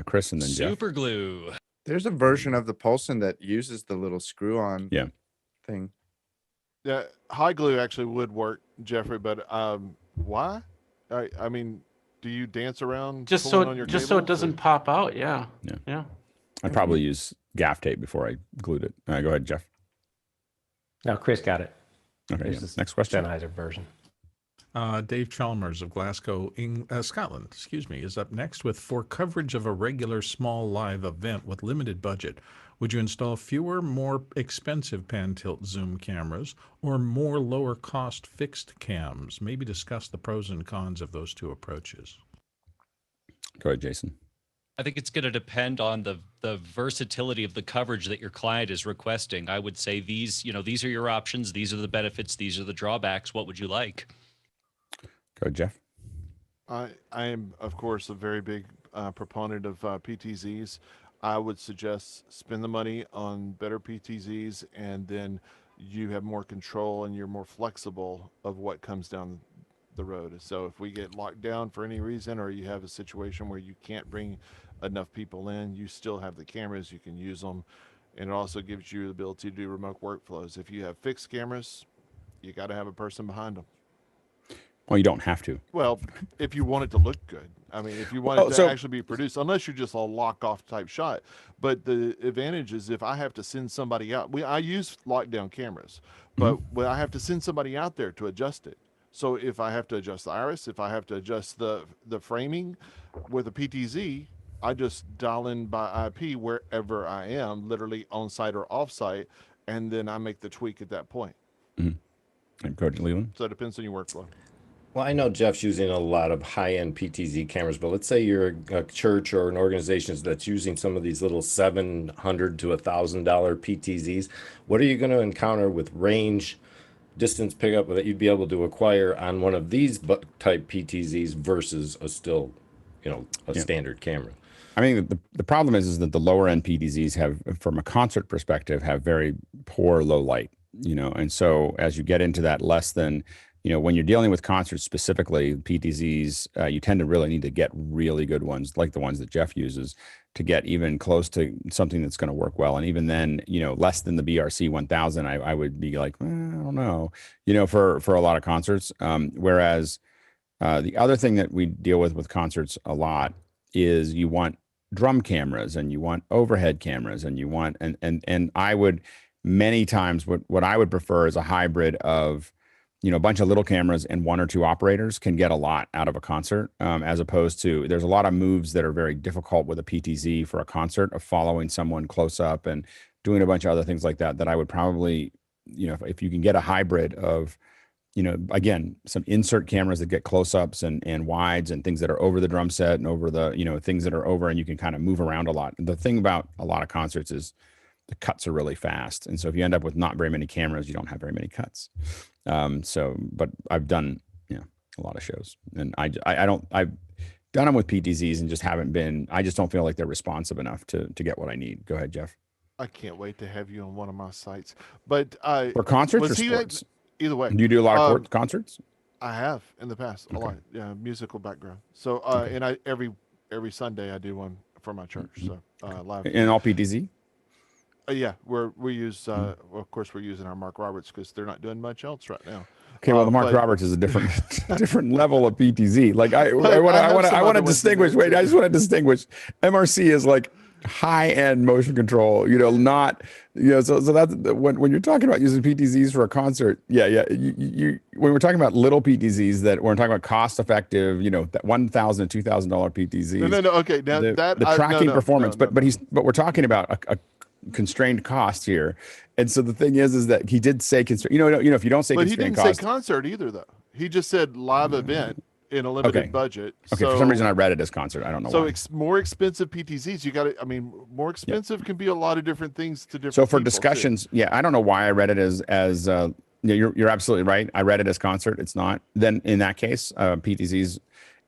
Chris and then Jeff. Super glue. There's a version of the Polson that uses the little screw-on thing. Yeah, hot glue actually would work, Jeffrey, but why? I mean, do you dance around Just pulling so on your so it cables, doesn't pop out? Yeah. I'd probably use gaff tape before I glued it. Go ahead, Jeff. No, Chris got it. Okay, next question. Sennheiser version. Dave Chalmers of Glasgow, Scotland, is up next with, for coverage of a regular small live event with limited budget, would you install fewer, more expensive pan tilt zoom cameras or more lower cost fixed cams? Maybe discuss the pros and cons of those two approaches. Go ahead, Jason. I think it's going to depend on the versatility of the coverage that your client is requesting. I would say these are your options. These are the benefits. These are the drawbacks. What would you like? Go ahead, Jeff. I am, of course, a very big proponent of PTZs. I would suggest spend the money on better PTZs, and then you have more control and you're more flexible of what comes down the road. So if we get locked down for any reason, or you have a situation where you can't bring enough people in, you still have the cameras, you can use them. And it also gives you the ability to do remote workflows. If you have fixed cameras, you got to have a person behind them. Well, you don't have to. Well, if you want it to look good. I mean, if you want it to actually be produced, unless you're just a lock-off type shot. But the advantage is if I have to send somebody out, I use lockdown cameras, but when I have to send somebody out there to adjust it. So if I have to adjust the iris, if I have to adjust the framing with a PTZ, I just dial in by IP wherever I am, literally on-site or off-site, and then I make the tweak at that point. And Coach Leland? So it depends on your workflow. Well, I know Jeff's using a lot of high-end PTZ cameras, but let's say you're a church or an organization that's using some of these little $700 to $1,000 PTZs. What are you going to encounter with range, distance pickup that you'd be able to acquire on one of these type PTZs versus a still, a standard camera? I mean, the problem is that the lower end PTZs have, from a concert perspective, have very poor low light, and so as you get into that less than, when you're dealing with concerts specifically, PTZs, you tend to really need to get really good ones, like the ones that Jeff uses, to get even close to something that's going to work well. And even then, less than the BRC 1000, I would be like, I don't know, for a lot of concerts. Whereas the other thing that we deal with concerts a lot is you want drum cameras and you want overhead cameras and you want, and I would many times, what I would prefer is a hybrid of, a bunch of little cameras and one or two operators can get a lot out of a concert, as opposed to, there's a lot of moves that are very difficult with a PTZ for a concert, of following someone close up and doing a bunch of other things like that I would probably, if you can get a hybrid of, again, some insert cameras that get close-ups and wides and things that are over the drum set and over the, things that are over, and you can kind of move around a lot. The thing about a lot of concerts is the cuts are really fast. And so if you end up with not very many cameras, you don't have very many cuts. But I've done, a lot of shows, and I've done them with PTZs and just I just don't feel like they're responsive enough to get what I need. Go ahead, Jeff. I can't wait to have you on one of my sites. But for concerts or sports? Either way. Do you do a lot of concerts? I have in the past, a lot. Yeah, musical background. So and I every Sunday I do one for my church. So live. And all PTZ? Yeah, we use of course we're using our Mark Roberts because they're not doing much else right now. Okay, well, the Mark Roberts is a different level of PTZ. Like I want to distinguish. Wait, I just want to distinguish. MRC is like high-end motion control, not, so that's when you're talking about using PTZs for a concert. Yeah. You when we're talking about little PTZs that we're talking about cost-effective, that $1,000, $2,000 PTZs. No. Okay, now the tracking performance, but we're talking about a constrained cost here. And so the thing is that he did say constrained, if you don't say but he constrained didn't cost. say concert either, though. He just said live event in a limited budget. Okay, for some reason I read it as concert. I don't know why. So more expensive PTZs, you got to, more expensive can be a lot of different things to different So for people, discussions, too. I don't know why I read it as you're absolutely right. I read it as concert. It's not. Then in that case, PTZs,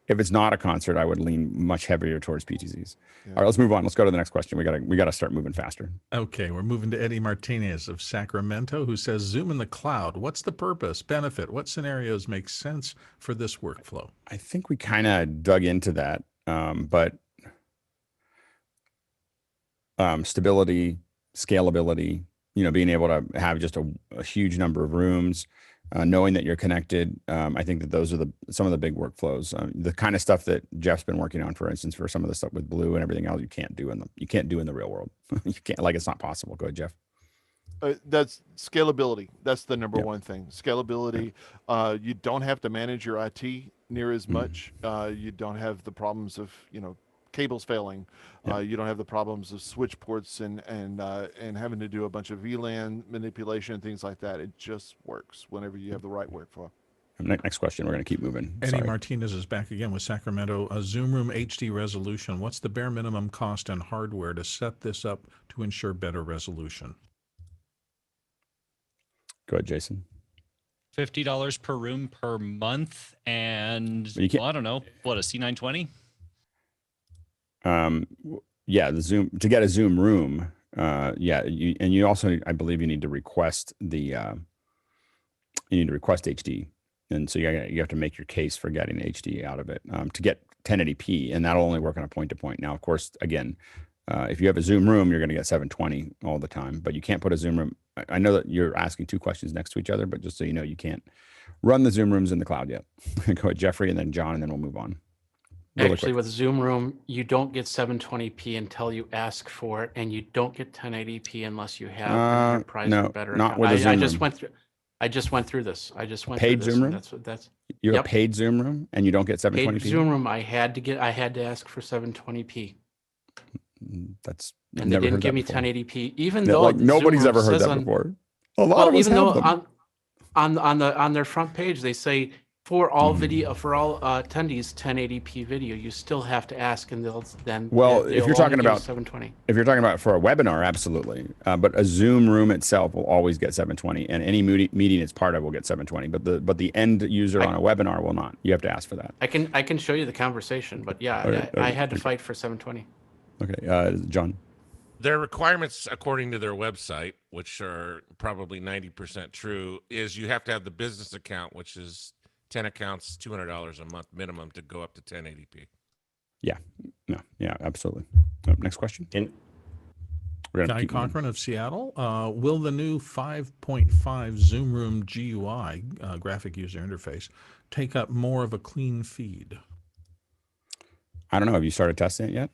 if it's not a concert, I would lean much heavier towards PTZs. All right, let's move on. Let's go to the next question. We got to start moving faster. Okay, we're moving to Eddie Martinez of Sacramento, who says, Zoom in the cloud. What's the purpose, benefit? What scenarios make sense for this workflow? I think we kind of dug into that, but stability, scalability, being able to have just a huge number of rooms, knowing that you're connected. I think that those are some of the big workflows. The kind of stuff that Jeff's been working on, for instance, for some of the stuff with Blue and everything else, you can't do in the real world. You can't, it's not possible. Go ahead, Jeff. That's scalability. That's the number one thing. Scalability. You don't have to manage your IT near as much. You don't have the problems of cables failing. You don't have the problems of switch ports and having to do a bunch of VLAN manipulation and things like that. It just works whenever you have the right workflow. Next question. We're going to keep moving. Eddie Martinez is back again with Sacramento. Zoom Room HD resolution. What's the bare minimum cost and hardware to set this up to ensure better resolution? Go ahead, Jason. $50 per room per month, and I don't know, what, a C920? The Zoom to get a Zoom room. You also, I believe, you need to request HD, and so you have to make your case for getting HD out of it to get 1080p, and that'll only work on a point-to-point. Now, of course, again, if you have a Zoom room, you're going to get 720 all the time, but you can't put a Zoom room. I know that you're asking two questions next to each other, but just so you know, you can't run the Zoom rooms in the cloud yet. Go with Jeffrey and then John, and then we'll move on. Actually, with Zoom Room, you don't get 720p until you ask for it, and you don't get 1080p unless you have an enterprise or better. Not with a Zoom room. I just went through this. Paid Zoom room. That's you have a paid Zoom room, and you don't get 720p. Paid Zoom room. I had to ask for 720p. And they didn't give me 1080p, even though nobody's ever heard that before. A lot of us have them. On their front page they say for all attendees 1080p video. You still have to ask, and if you're talking about 720. If you're talking about for a webinar, absolutely. But a Zoom room itself will always get 720, and any meeting it's part of will get 720. But the end user on a webinar will not. You have to ask for that. I can show you the conversation, but yeah, I had to fight for 720. Okay, John. Their requirements, according to their website, which are probably 90% true, is you have to have the business account, which is 10 accounts, $200 a month minimum to go up to 1080p. Yeah, absolutely. Next question. Guy Cochran of Seattle. Will the new 5.5 Zoom Room GUI, graphic user interface, take up more of a clean feed? I don't know. Have you started testing it yet?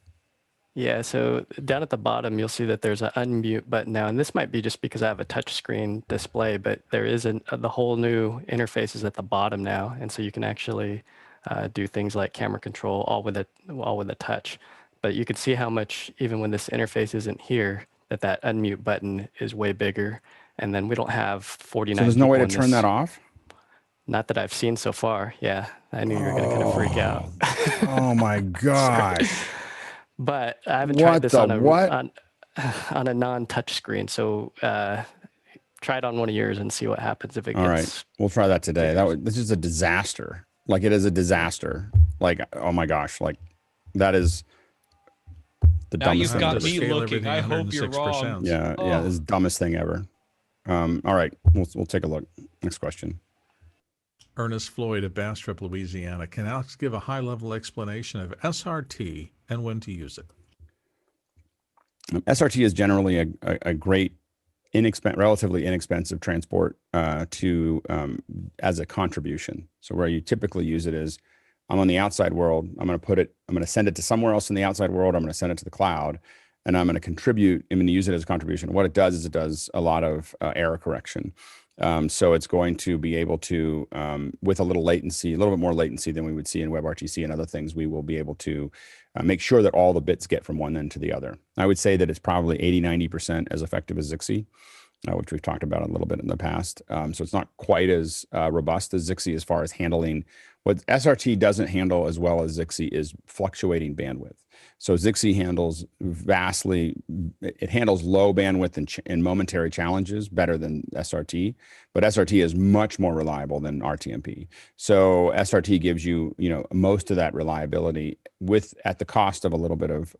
Yeah, so down at the bottom, you'll see that there's an unmute button now, and this might be just because I have a touchscreen display, but there is the whole new interface is at the bottom now, and so you can actually do things like camera control all with a touch. But you can see how much, even when this interface isn't here, that unmute button is way bigger, and then we don't have 49. So there's no way to turn that off? Not that I've seen so far. Yeah, I knew you were going to kind of freak out. Oh my gosh. But I haven't tried this on a non-touch screen. So try it on one of yours and see what happens if it gets. All right, we'll try that today. This is a disaster. Like, it is a disaster. Like, oh my gosh, like that is the dumbest thing. Now you've got me looking. I hope you're wrong. Yeah, this is the dumbest thing ever. All right, we'll take a look. Next question. Ernest Floyd of Bastrop, Louisiana. Can Alex give a high-level explanation of SRT and when to use it? SRT is generally a great, relatively inexpensive transport as a contribution. So where you typically use it is, I'm on the outside world. I'm going to send it to somewhere else in the outside world. I'm going to send it to the cloud. and I'm going to contribute. I'm going to use it as a contribution. What it does is it does a lot of error correction. So it's going to be able to, with a little latency, a little bit more latency than we would see in WebRTC and other things, we will be able to make sure that all the bits get from one end to the other. I would say that it's probably 80–90% as effective as Zixi, which we've talked about a little bit in the past. So it's not quite as robust as Zixi as far as handling. What SRT doesn't handle as well as Zixi is fluctuating bandwidth. So Zixi handles it handles low bandwidth and momentary challenges better than SRT, but SRT is much more reliable than RTMP. So SRT gives you, most of that reliability at the cost of a little bit of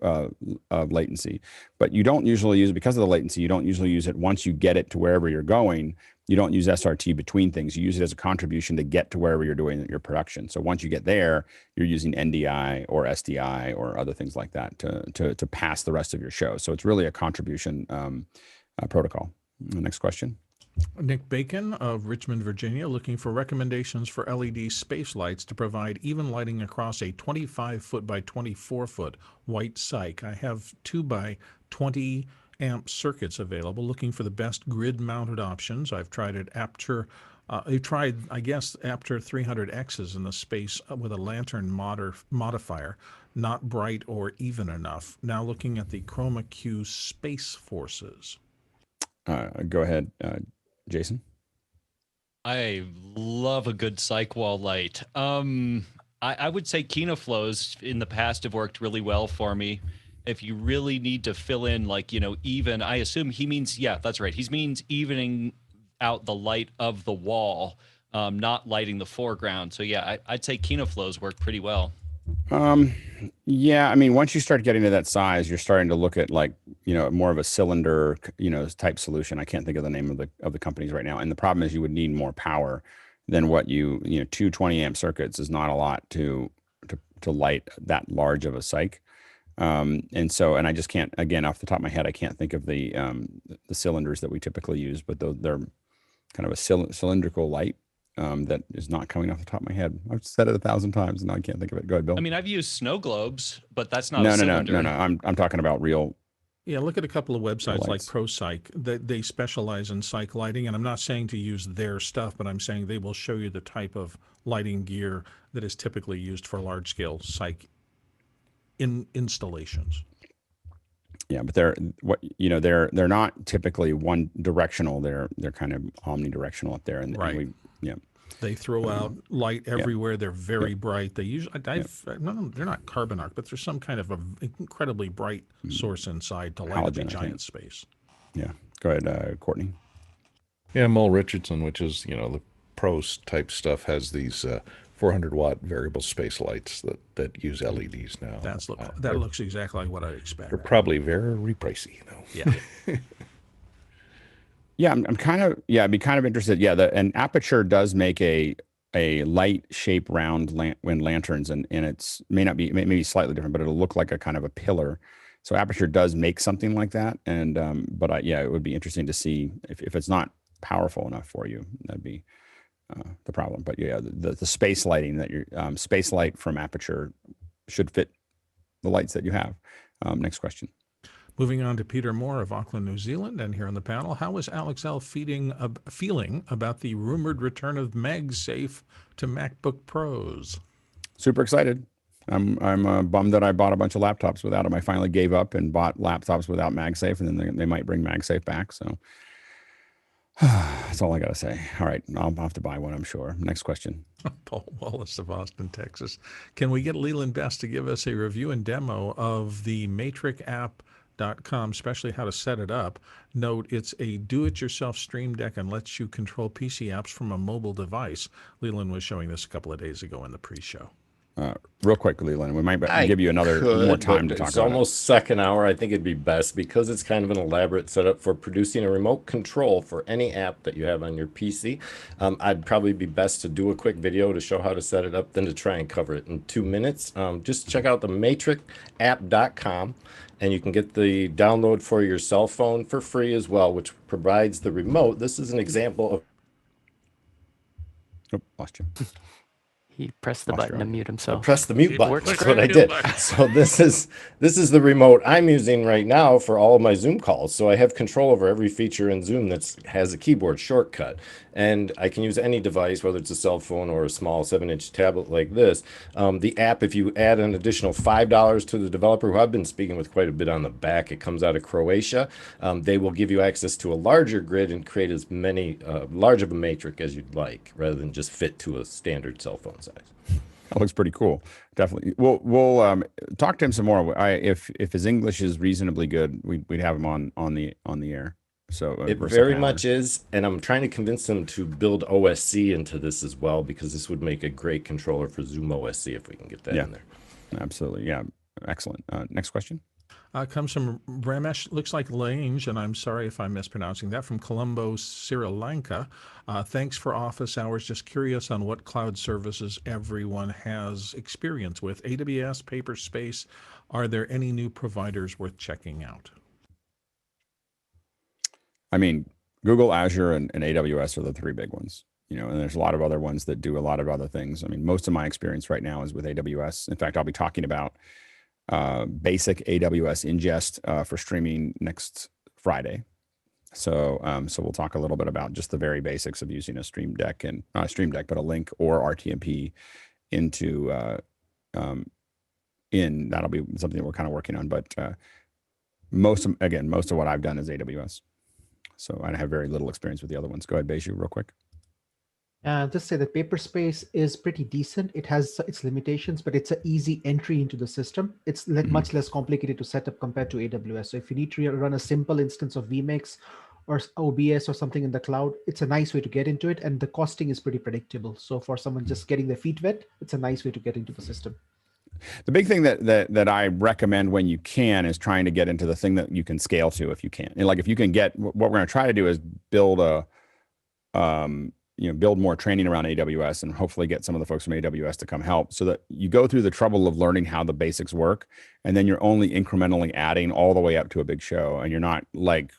latency, but you don't usually use it because of the latency. You don't usually use it once you get it to wherever you're going. You don't use SRT between things. You use it as a contribution to get to wherever you're doing your production. So once you get there, you're using NDI or SDI or other things like that to pass the rest of your show. So it's really a contribution protocol. Next question. Nick Bacon of Richmond, Virginia, looking for recommendations for LED space lights to provide even lighting across a 25-foot by 24-foot white cyc. I have 2 by 20 amp circuits available, looking for the best grid mounted options. I've tried it Apture. I've tried, I guess, Apture 300Xs in the space with a lantern modifier, not bright or even enough. Now looking at the Chroma Q Space Forces. Go ahead, Jason. I love a good cyc wall light. I would say Kinoflows in the past have worked really well for me. If you really need to fill in, even, I assume he means, yeah, that's right. He means evening out the light of the wall, not lighting the foreground. So yeah, I'd say Kinoflows work pretty well. Yeah, I mean, once you start getting to that size, you're starting to look at more of a cylinder, type solution. I can't think of the name of the companies right now. And the problem is you would need more power than what 2 20 amp circuits is not a lot to light that large of a cyc. And I just can't, again, off the top of my head, I can't think of the cylinders that we typically use, but they're kind of a cylindrical light that is not coming off the top of my head. I've said it 1,000 times and now I can't think of it. Go ahead, Bill. I mean, I've used snow globes, but that's not No. a cylinder. I'm talking about real. Yeah, look at a couple of websites like ProPsych. They specialize in cyc lighting, and I'm not saying to use their stuff, but I'm saying they will show you the type of lighting gear that is typically used for large-scale cyc installations. Yeah, but they're not typically one directional. They're kind of omnidirectional up there, and right. They throw out light everywhere. They're very bright. They usually, no, they're not carbon arc, but there's some kind of an incredibly bright source inside to light up a giant space. Yeah, go ahead, Courtney. Yeah, Mole Richardson, which is the pros type stuff, has these 400-watt variable space lights that use LEDs now. That looks exactly like what I expect. They're probably very pricey, though. Yeah. Yeah, I'd be kind of interested. Yeah, and Aperture does make a light shape round lanterns, and it's maybe slightly different, but it'll look like a kind of a pillar. So Aperture does make something like that, and it would be interesting to see if it's not powerful enough for you. That'd be the problem. But yeah, the space lighting that your space light from Aperture should fit the lights that you have. Next question. Moving on to Peter Moore of Auckland, New Zealand, and here on the panel, how is Alex L. feeling about the rumored return of MagSafe to MacBook Pros? Super excited. I'm bummed that I bought a bunch of laptops without them. I finally gave up and bought laptops without MagSafe, and then they might bring MagSafe back. So that's all I got to say. All right, I'll have to buy one, I'm sure. Next question. Paul Wallace of Austin, Texas. Can we get Leland Best to give us a review and demo of the Matricapp.com, especially how to set it up? Note, it's a do-it-yourself stream deck and lets you control PC apps from a mobile device. Leland was showing this a couple of days ago in the pre-show. Real quick, Leland, we might give you more time to talk about it. It's almost second hour. I think it'd be best because it's kind of an elaborate setup for producing a remote control for any app that you have on your PC. I'd probably be best to do a quick video to show how to set it up than to try and cover it in 2 minutes. Just check out the Matricapp.com. And you can get the download for your cell phone for free as well, which provides the remote. This is an example of... Oh, lost you. He pressed the button to mute I himself. pressed the mute button. Works That's great. what I did. So this is the remote I'm using right now for all of my Zoom calls. So I have control over every feature in Zoom that has a keyboard shortcut, and I can use any device, whether it's a cell phone or a small 7-inch tablet like this. The app, if you add an additional $5 to the developer, who I've been speaking with quite a bit on the back, it comes out of Croatia. They will give you access to a larger grid and create as many large of a matrix as you'd like, rather than just fit to a standard cell phone size. That looks pretty cool. Definitely. We'll talk to him some more. If his English is reasonably good, we'd have him on the air. So it very much is, and I'm trying to convince them to build OSC into this as well, because this would make a great controller for ZoomOSC if we can get that in there. Absolutely. Yeah. Excellent. Next question. Comes from Ramesh, looks like Lange, and I'm sorry if I'm mispronouncing that, from Colombo, Sri Lanka. Thanks for office hours. Just curious on what cloud services everyone has experience with. AWS, Paperspace, are there any new providers worth checking out? I mean, Google, Azure, and AWS are the three big ones. And there's a lot of other ones that do a lot of other things. I mean, most of my experience right now is with AWS. In fact, I'll be talking about basic AWS ingest for streaming next Friday. So we'll talk a little bit about just the very basics of using a Stream Deck, and not a Stream Deck, but a Link or RTMP into that'll be something that we're kind of working on. But most of what I've done is AWS. So I have very little experience with the other ones. Go ahead, Beju, real quick. Just say that Paperspace is pretty decent. It has its limitations, but it's an easy entry into the system. It's much less complicated to set up compared to AWS. So if you need to run a simple instance of Vmix or OBS or something in the cloud, it's a nice way to get into it. And the costing is pretty predictable. So for someone just getting their feet wet, it's a nice way to get into the system. The big thing that I recommend when you can is trying to get into the thing that you can scale to if you can. And like if you can get, what we're going to try to do is build build more training around AWS and hopefully get some of the folks from AWS to come help, so that you go through the trouble of learning how the basics work, and then you're only incrementally adding all the way up to a big show, and you're not like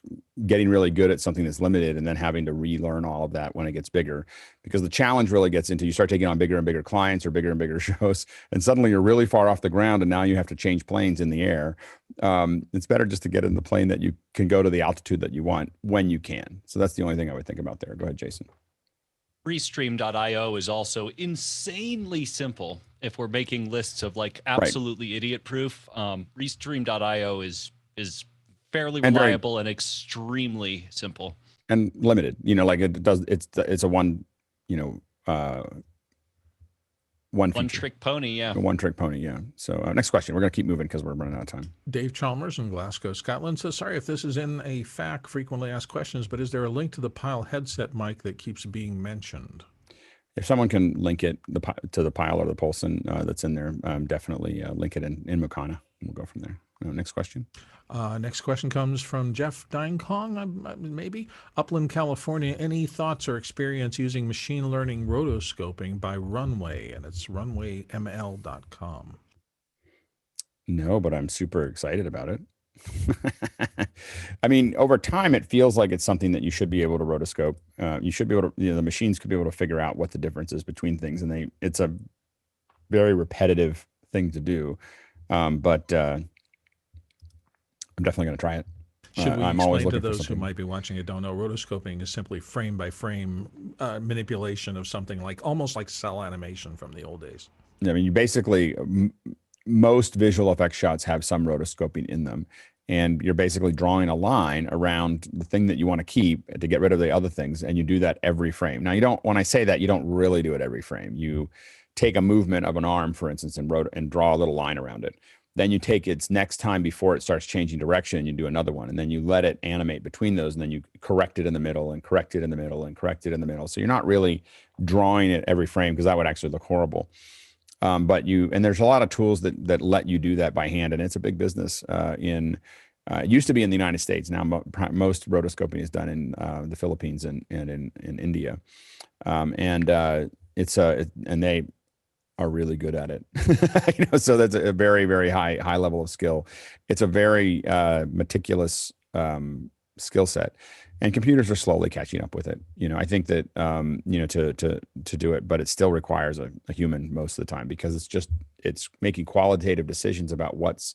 getting really good at something that's limited and then having to relearn all of that when it gets bigger. Because the challenge really gets into, you start taking on bigger and bigger clients or bigger and bigger shows, and suddenly you're really far off the ground, and now you have to change planes in the air. It's better just to get in the plane that you can go to the altitude that you want when you can. So that's the only thing I would think about there. Go ahead, Jason. Restream.io is also insanely simple if we're making lists of like absolutely idiot proof. Restream.io is fairly reliable and extremely simple. And limited, like it does, it's a one trick pony, yeah. One trick pony, yeah. So next question. We're going to keep moving because we're running out of time. Dave Chalmers in Glasgow, Scotland says, sorry if this is in a FAQ, frequently asked questions, but is there a link to the Pyle headset mic that keeps being mentioned? If someone can link it to the Pyle or the Polson that's in there, definitely link it in Mukana. We'll go from there. Next question. Next question comes from Jeff Deinkong, maybe. Upland, California. Any thoughts or experience using machine learning rotoscoping by Runway? And it's runwayml.com. No, but I'm super excited about it. I mean, over time, it feels like it's something that you should be able to rotoscope. You should be able to, the machines could be able to figure out what the difference is between things. And it's a very repetitive thing to do. But I'm definitely going to try it. Should we I'm always explain looking to those for who might be watching and don't know, rotoscoping is simply frame by frame manipulation of something like almost like cell animation from the old days. I mean, you basically, most visual effects shots have some rotoscoping in them. And you're basically drawing a line around the thing that you want to keep to get rid of the other things. And you do that every frame. Now, when I say that, you don't really do it every frame. You take a movement of an arm, for instance, and draw a little line around it. Then you take its next time before it starts changing direction, and you do another one. And then you let it animate between those. And then you correct it in the middle and correct it in the middle and correct it in the middle. So you're not really drawing it every frame, because that would actually look horrible. And there's a lot of tools that let you do that by hand. And it's a big business it used to be in the United States. Now most rotoscoping is done in the Philippines and in India. And they are really good at it. So that's a very, very high level of skill. It's a very meticulous skill set, and computers are slowly catching up with it. I think that to do it, but it still requires a human most of the time, because it's making qualitative decisions about what's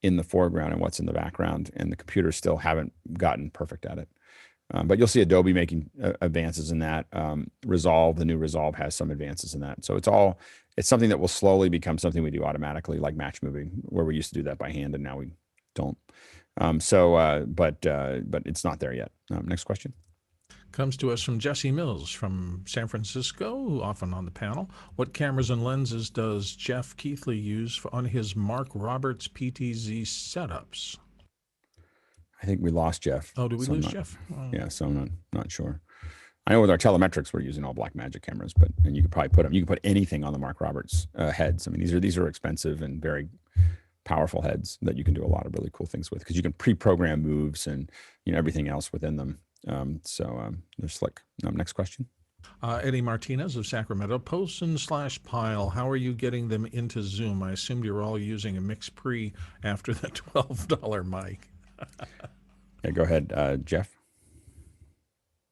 in the foreground and what's in the background, and the computers still haven't gotten perfect at it. But you'll see Adobe making advances in that. The new Resolve has some advances in that. So it's something that will slowly become something we do automatically, like match moving, where we used to do that by hand and now we don't. But it's not there yet. Next question. Comes to us from Jesse Mills from San Francisco, often on the panel. What cameras and lenses does Jeff Keithley use on his Mark Roberts PTZ setups? I think we lost Jeff. Oh, did we lose Jeff? Yeah, so I'm not sure. I know with our telemetrics, we're using all Blackmagic cameras, and you could probably put anything on the Mark Roberts heads. I mean, these are expensive and very powerful heads that you can do a lot of really cool things with, because you can pre-program moves and everything else within them. They're slick. Next question. Eddie Martinez of Sacramento. Polson / Pyle, how are you getting them into Zoom? I assumed you were all using a MixPre after the $12 mic. Yeah, go ahead, Jeff.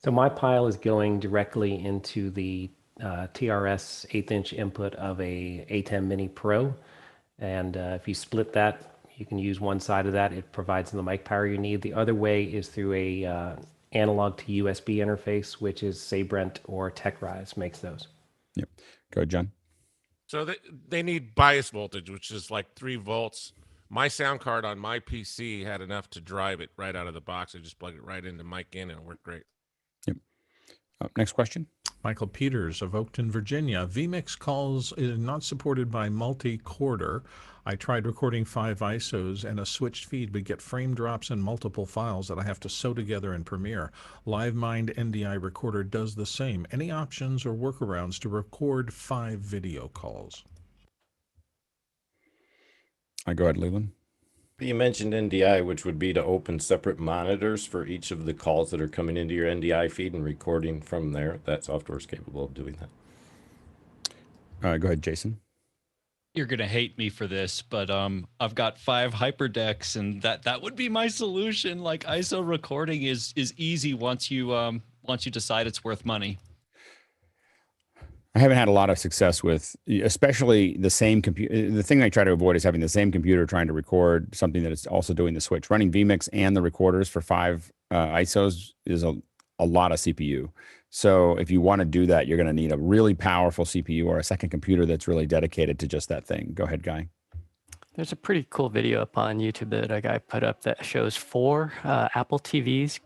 So my Pyle is going directly into the TRS 1/8" input of a ATEM Mini Pro. And if you split that, you can use one side of that. It provides the mic power you need. The other way is through a analog to USB interface, which is Sabrent or TechRise makes those. Yep. Go ahead, John. So they need bias voltage, which is like 3 volts. My sound card on my PC had enough to drive it right out of the box. I just plugged it right into mic in and it worked great. Yep. Next question. Michael Peters of Oakton, Virginia. Vmix calls is not supported by multi-quarter. I tried recording 5 ISOs and a switched feed, but get frame drops and multiple files that I have to sew together in Premiere. LiveMind NDI recorder does the same. Any options or workarounds to record 5 video calls? Go ahead, Leland. You mentioned NDI, which would be to open separate monitors for each of the calls that are coming into your NDI feed and recording from there. That software is capable of doing that. Go ahead, Jason. You're gonna hate me for this, but I've got 5 hyperdecks, and that would be my solution. Like, ISO recording is easy once you decide it's worth money. I haven't had a lot of success with, especially the same computer. The thing I try to avoid is having the same computer trying to record something that is also doing the switch. Running Vmix and the recorders for 5 ISOs is a lot of CPU. So if you want to do that, you're going to need a really powerful CPU or a second computer that's really dedicated to just that thing. Go ahead, Guy. There's a pretty cool video up on YouTube that a guy put up that shows 4 Apple TVs.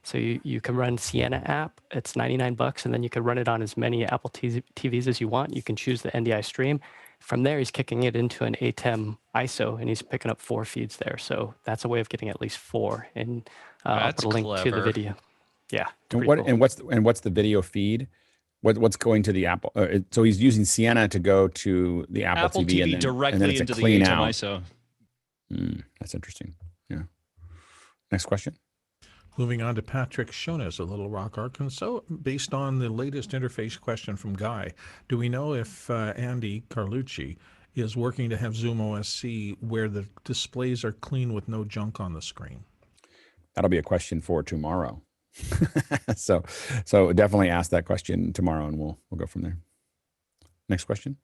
So you can run Sienna app. It's $99, and then you can run it on as many Apple TVs as you want. You can choose the NDI stream. From there, he's kicking it into an ATEM ISO, and he's picking up 4 feeds there. So that's a way of getting at least 4. And I'll put a link to the video. Yeah. And what's the video feed? What's going to the Apple? So he's using Sienna to go to the Apple TV, and then directly into the ATEM ISO. That's interesting. Yeah. Next question. Moving on to Patrick Shonas of Little Rock, Arkansas. Based on the latest interface question from Guy, do we know if Andy Carlucci is working to have ZoomOSC where the displays are clean with no junk on the screen? That'll be a question for tomorrow. So definitely ask that question tomorrow, and we'll go from there. Next question.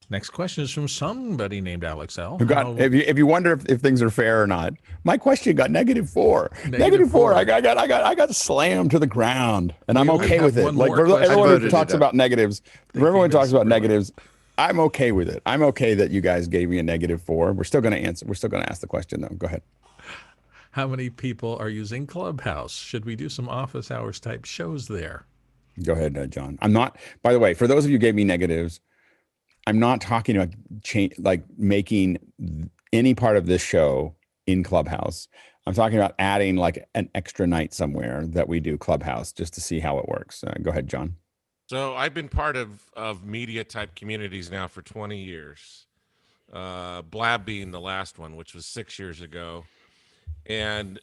Next question is from somebody named Alex L. If you wonder if things are fair or not, my question got -4. -4. I got slammed to the ground, and I'm okay with it. Like everyone who talks about negatives, I'm okay with it. I'm okay that you guys gave me a -4. We're still going to answer. We're still going to ask the question though. Go ahead. How many people are using Clubhouse? Should we do some office hours type shows there? Go ahead, John. I'm not. By the way, for those of you who gave me negatives, I'm not talking about making any part of this show in Clubhouse. I'm talking about adding like an extra night somewhere that we do Clubhouse just to see how it works. Go ahead, John. So I've been part of media type communities now for 20 years. Blab being the last one, which was 6 years ago. And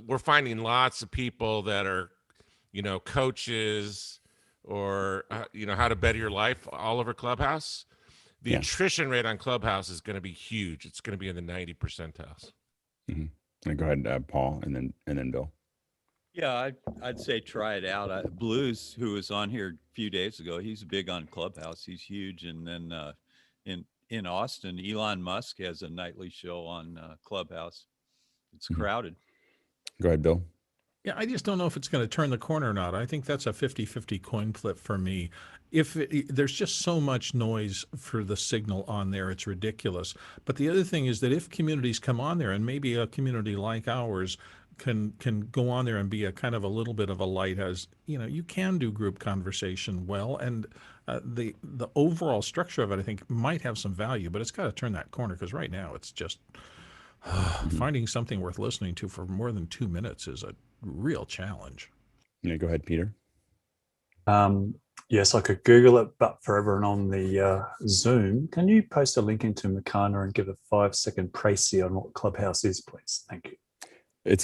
we're finding lots of people that are, coaches, or how to better your life all over Clubhouse. The attrition rate on Clubhouse is going to be huge. It's going to be in the 90 percentiles. Mm-hmm. Go ahead, Paul, and then Bill. Yeah, I'd say try it out. Blues, who was on here a few days ago, he's big on Clubhouse. He's huge. And then in Austin, Elon Musk has a nightly show on Clubhouse. It's crowded. Go ahead, Bill. Yeah, I just don't know if it's going to turn the corner or not. I think that's a 50-50 coin flip for me. There's just so much noise for the signal on there, it's ridiculous. But the other thing is that if communities come on there, and maybe a community like ours can go on there and be a kind of a little bit of a light, as you know, you can do group conversation well, and the overall structure of it, I think, might have some value. But it's got to turn that corner, because right now it's just finding something worth listening to for more than 2 minutes is a real challenge. Yeah, go ahead, Peter. Yes, I could Google it, but for everyone on the Zoom, can you post a link into Makana and give a 5-second précis on what Clubhouse is, please? Thank you. It's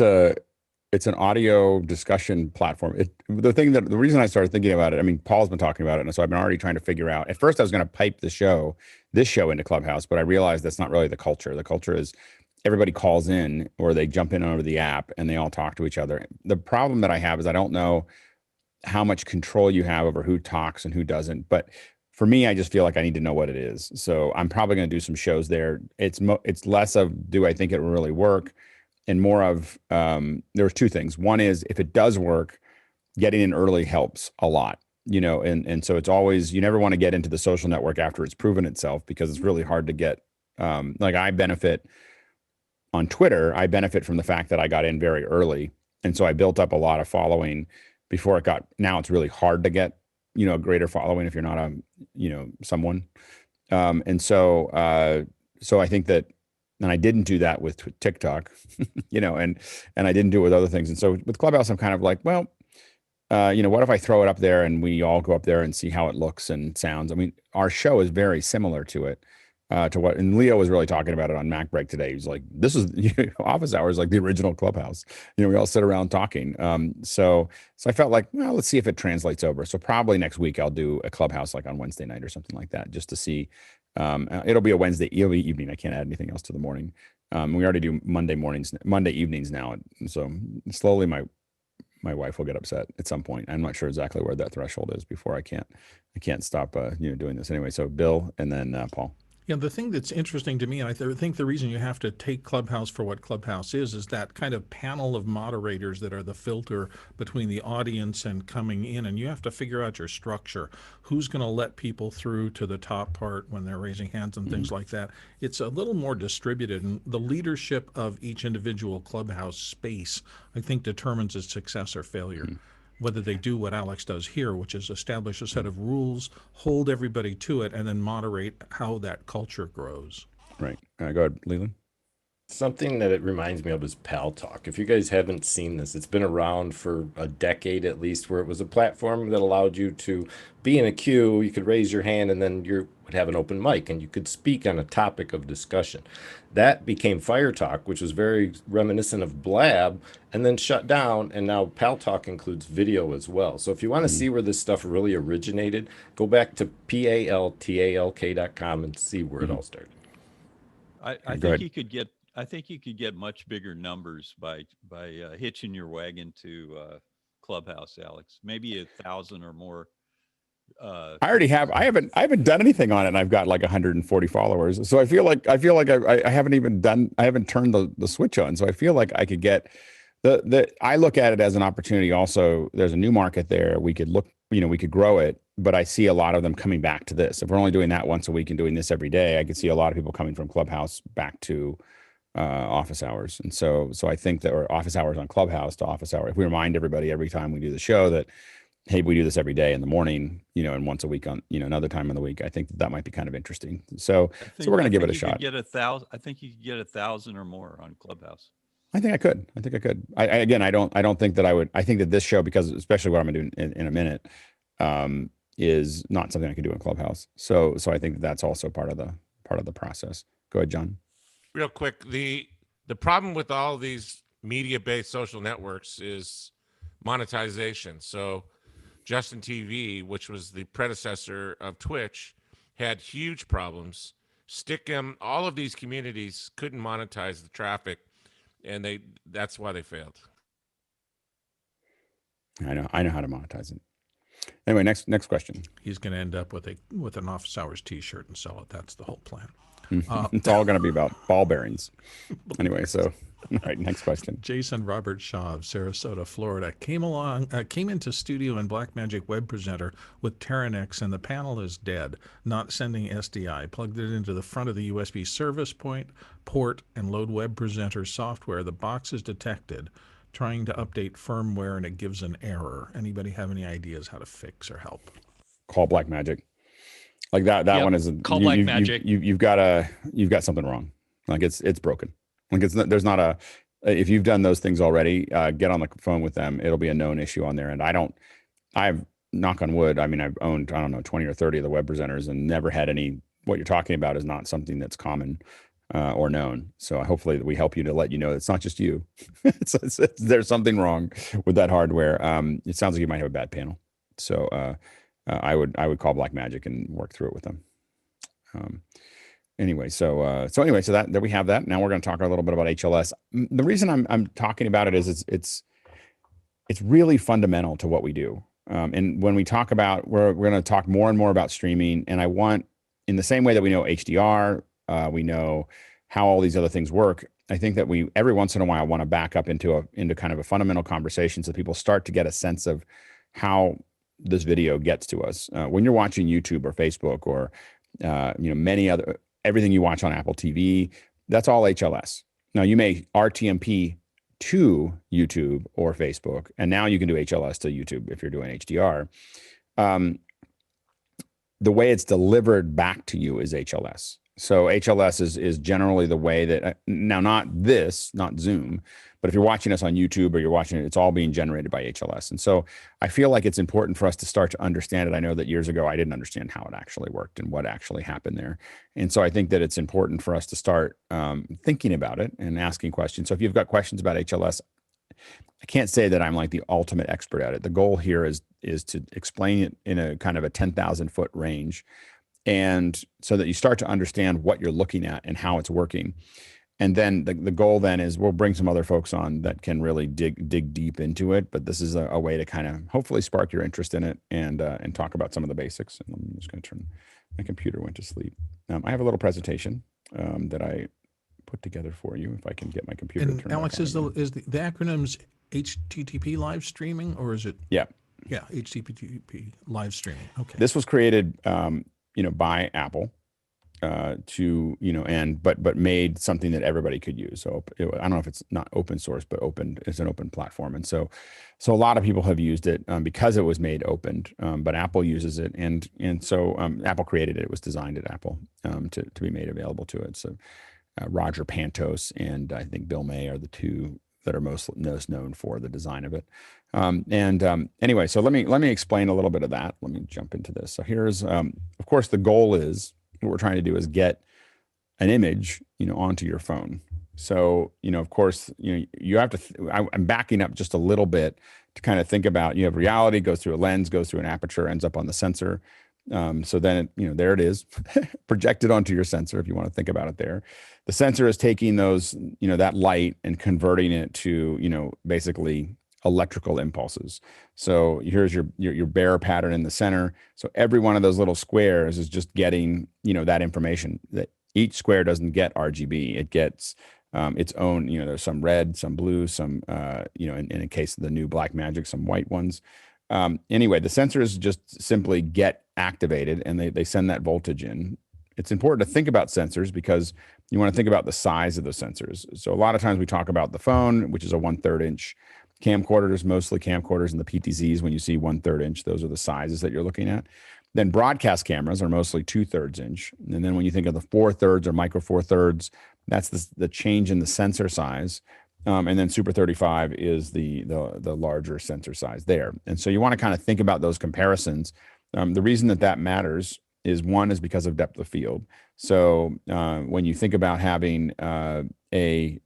an audio discussion platform. The reason I started thinking about it, I mean, Paul's been talking about it, and so I've been already trying to figure out. At first, I was going to pipe this show into Clubhouse, but I realized that's not really the culture. The culture is everybody calls in, or they jump in over the app and they all talk to each other. The problem that I have is I don't know how much control you have over who talks and who doesn't. But for me, I just feel like I need to know what it is. So I'm probably going to do some shows there. It's less of, do I think it will really work? And more of, there's two things. One is, if it does work, getting in early helps a lot, you know, and so it's always, you never want to get into the social network after it's proven itself, because it's really hard to get, like I benefit on Twitter, I benefit from the fact that I got in very early. And so I built up a lot of following before now it's really hard to get, you know, a greater following if you're not someone. And so I think that, and I didn't do that with TikTok, you know, and I didn't do it with other things. And so with Clubhouse, I'm kind of like, well, what if I throw it up there and we all go up there and see how it looks and sounds? I mean, our show is very similar to it. And Leo was really talking about it on Mac Break today. He's like, this is office hours, like the original Clubhouse. You know, we all sit around talking. So I felt like, well, let's see if it translates over. So probably next week I'll do a Clubhouse like on Wednesday night or something like that, just to see. It'll be it'll be evening. I can't add anything else to the morning. We already do Monday evenings now. And so slowly my wife will get upset at some point. I'm not sure exactly where that threshold is before I can't stop doing this anyway. So Bill and then Paul. Yeah, the thing that's interesting to me, and I think the reason you have to take Clubhouse for what Clubhouse is that kind of panel of moderators that are the filter between the audience and coming in, and you have to figure out your structure. Who's going to let people through to the top part when they're raising hands and things like that? It's a little more distributed, and the leadership of each individual Clubhouse space, I think, determines its success or failure. Whether they do what Alex does here, which is establish a set of rules, hold everybody to it, and then moderate how that culture grows. Right. Go ahead, Leland. Something that it reminds me of is Pal Talk. If you guys haven't seen this, it's been around for a decade at least, where it was a platform that allowed you to be in a queue. You could raise your hand and then you would have an open mic and you could speak on a topic of discussion. That became Fire Talk, which was very reminiscent of Blab, and then shut down. And now Pal Talk includes video as well. So if you want to see where this stuff really originated, go back to paltalk.com and see where it all started. I think you could get much bigger numbers by hitching your wagon to Clubhouse, Alex. Maybe 1,000 or more. I already have. I haven't done anything on it, and I've got like 140 followers. So I feel like I haven't turned the switch on. So I feel like I could get I look at it as an opportunity. Also, there's a new market there. We could we could grow it, but I see a lot of them coming back to this. If we're only doing that once a week and doing this every day, I could see a lot of people coming from Clubhouse back to office hours. And so I think that, or office hours on Clubhouse to office hour, if we remind everybody every time we do the show that, hey, we do this every day in the morning, and once a week on, another time in the week, I think that might be kind of interesting. So we're going to give it a shot. I think you could get 1,000 or more on Clubhouse. I think I could. I don't think that I would. I think that this show, because especially what I'm going to do in a minute, is not something I could do in Clubhouse. So I think that's also part of the process. Go ahead, John. Real quick, the problem with all these media-based social networks is monetization. So Justin TV, which was the predecessor of Twitch, had huge problems. Stick'em, all of these communities couldn't monetize the traffic. and that's why they failed. I know how to monetize it. Anyway, next question. He's going to end up with an office hours T-shirt and sell it. That's the whole plan. It's all going to be about ball bearings. Anyway, so all right, next question. Jason Robert Shaw of Sarasota, Florida, came into studio in Blackmagic Web Presenter with Terranex, and the panel is dead, not sending SDI. Plugged it into the front of the USB service port, and load Web Presenter software. The box is detected. Trying to update firmware, and it gives an error. Anybody have any ideas how to fix or help? Call Blackmagic. Like that Yep, one is call Blackmagic. You've got something wrong. Like it's broken. Like there's not a, if you've done those things already, get on the phone with them. It'll be a known issue on there. And I've knock on wood. I mean, I've owned, 20 or 30 of the web presenters and never had any, what you're talking about is not something that's common or known. So hopefully we help you to let you know it's not just you. There's something wrong with that hardware. It sounds like you might have a bad panel. So I would call Blackmagic and work through it with them. Anyway, so that we have that. Now we're going to talk a little bit about HLS. The reason I'm talking about it is it's really fundamental to what we do. And when we talk about, we're going to talk more and more about streaming. And I want, in the same way that we know HDR, we know how all these other things work. I think that we every once in a while want to back up into kind of a fundamental conversation so people start to get a sense of how this video gets to us. When you're watching YouTube or Facebook or many other, everything you watch on Apple TV, that's all HLS. Now you may RTMP to YouTube or Facebook, and now you can do HLS to YouTube if you're doing HDR. The way it's delivered back to you is HLS. So HLS is generally the way that, now not Zoom, but if you're watching us on YouTube or you're watching it, it's all being generated by HLS. And so I feel like it's important for us to start to understand it. I know that years ago, I didn't understand how it actually worked and what actually happened there. And so I think that it's important for us to start thinking about it and asking questions. So if you've got questions about HLS, I can't say that I'm like the ultimate expert at it. The goal here is to explain it in a kind of a 10,000 foot range. And so that you start to understand what you're looking at and how it's working. And then the goal then is we'll bring some other folks on that can really dig deep into it. But this is a way to kind of hopefully spark your interest in it and talk about some of the basics. And I'm just going to turn, my computer went to sleep. I have a little presentation that I put together for you if I can get my computer. And Alex, is the acronyms HTTP live streaming, or is it? Yeah. Yeah, HTTP live streaming. Okay. This was created by Apple but made something that everybody could use. So I don't know if it's not open source, but it's an open platform. And so a lot of people have used it because it was made open, but Apple uses it. And so Apple created it. It was designed at Apple to be made available to it. So Roger Pantos and I think Bill May are the two that are most known for the design of it. Anyway, so let me explain a little bit of that. Let me jump into this. So here's, of course, the goal is, what we're trying to do is get an image, onto your phone. So, of course, you have to, I'm backing up just a little bit to kind of think about, you have reality, goes through a lens, goes through an aperture, ends up on the sensor. So then, there it is projected onto your sensor, if you want to think about it there. The sensor is taking those, that light and converting it to, basically electrical impulses. So here's your bear pattern in the center. So every one of those little squares is just getting, that information. That each square doesn't get RGB. It gets its own, there's some red, some blue, some, in the case of the new Blackmagic, some white ones. Anyway, the sensors just simply get activated and they send that voltage in. It's important to think about sensors because you want to think about the size of the sensors. So a lot of times we talk about the phone, which is a 1/3 inch. Camcorders, mostly camcorders and the PTZs, when you see 1/3 inch, those are the sizes that you're looking at. Then broadcast cameras are mostly 2/3 inch. And then when you think of the 4/3 or micro 4/3, that's the change in the sensor size. And then Super 35 is the larger sensor size there. And so you want to kind of think about those comparisons. The reason that matters is one is because of depth of field. So when you think about having a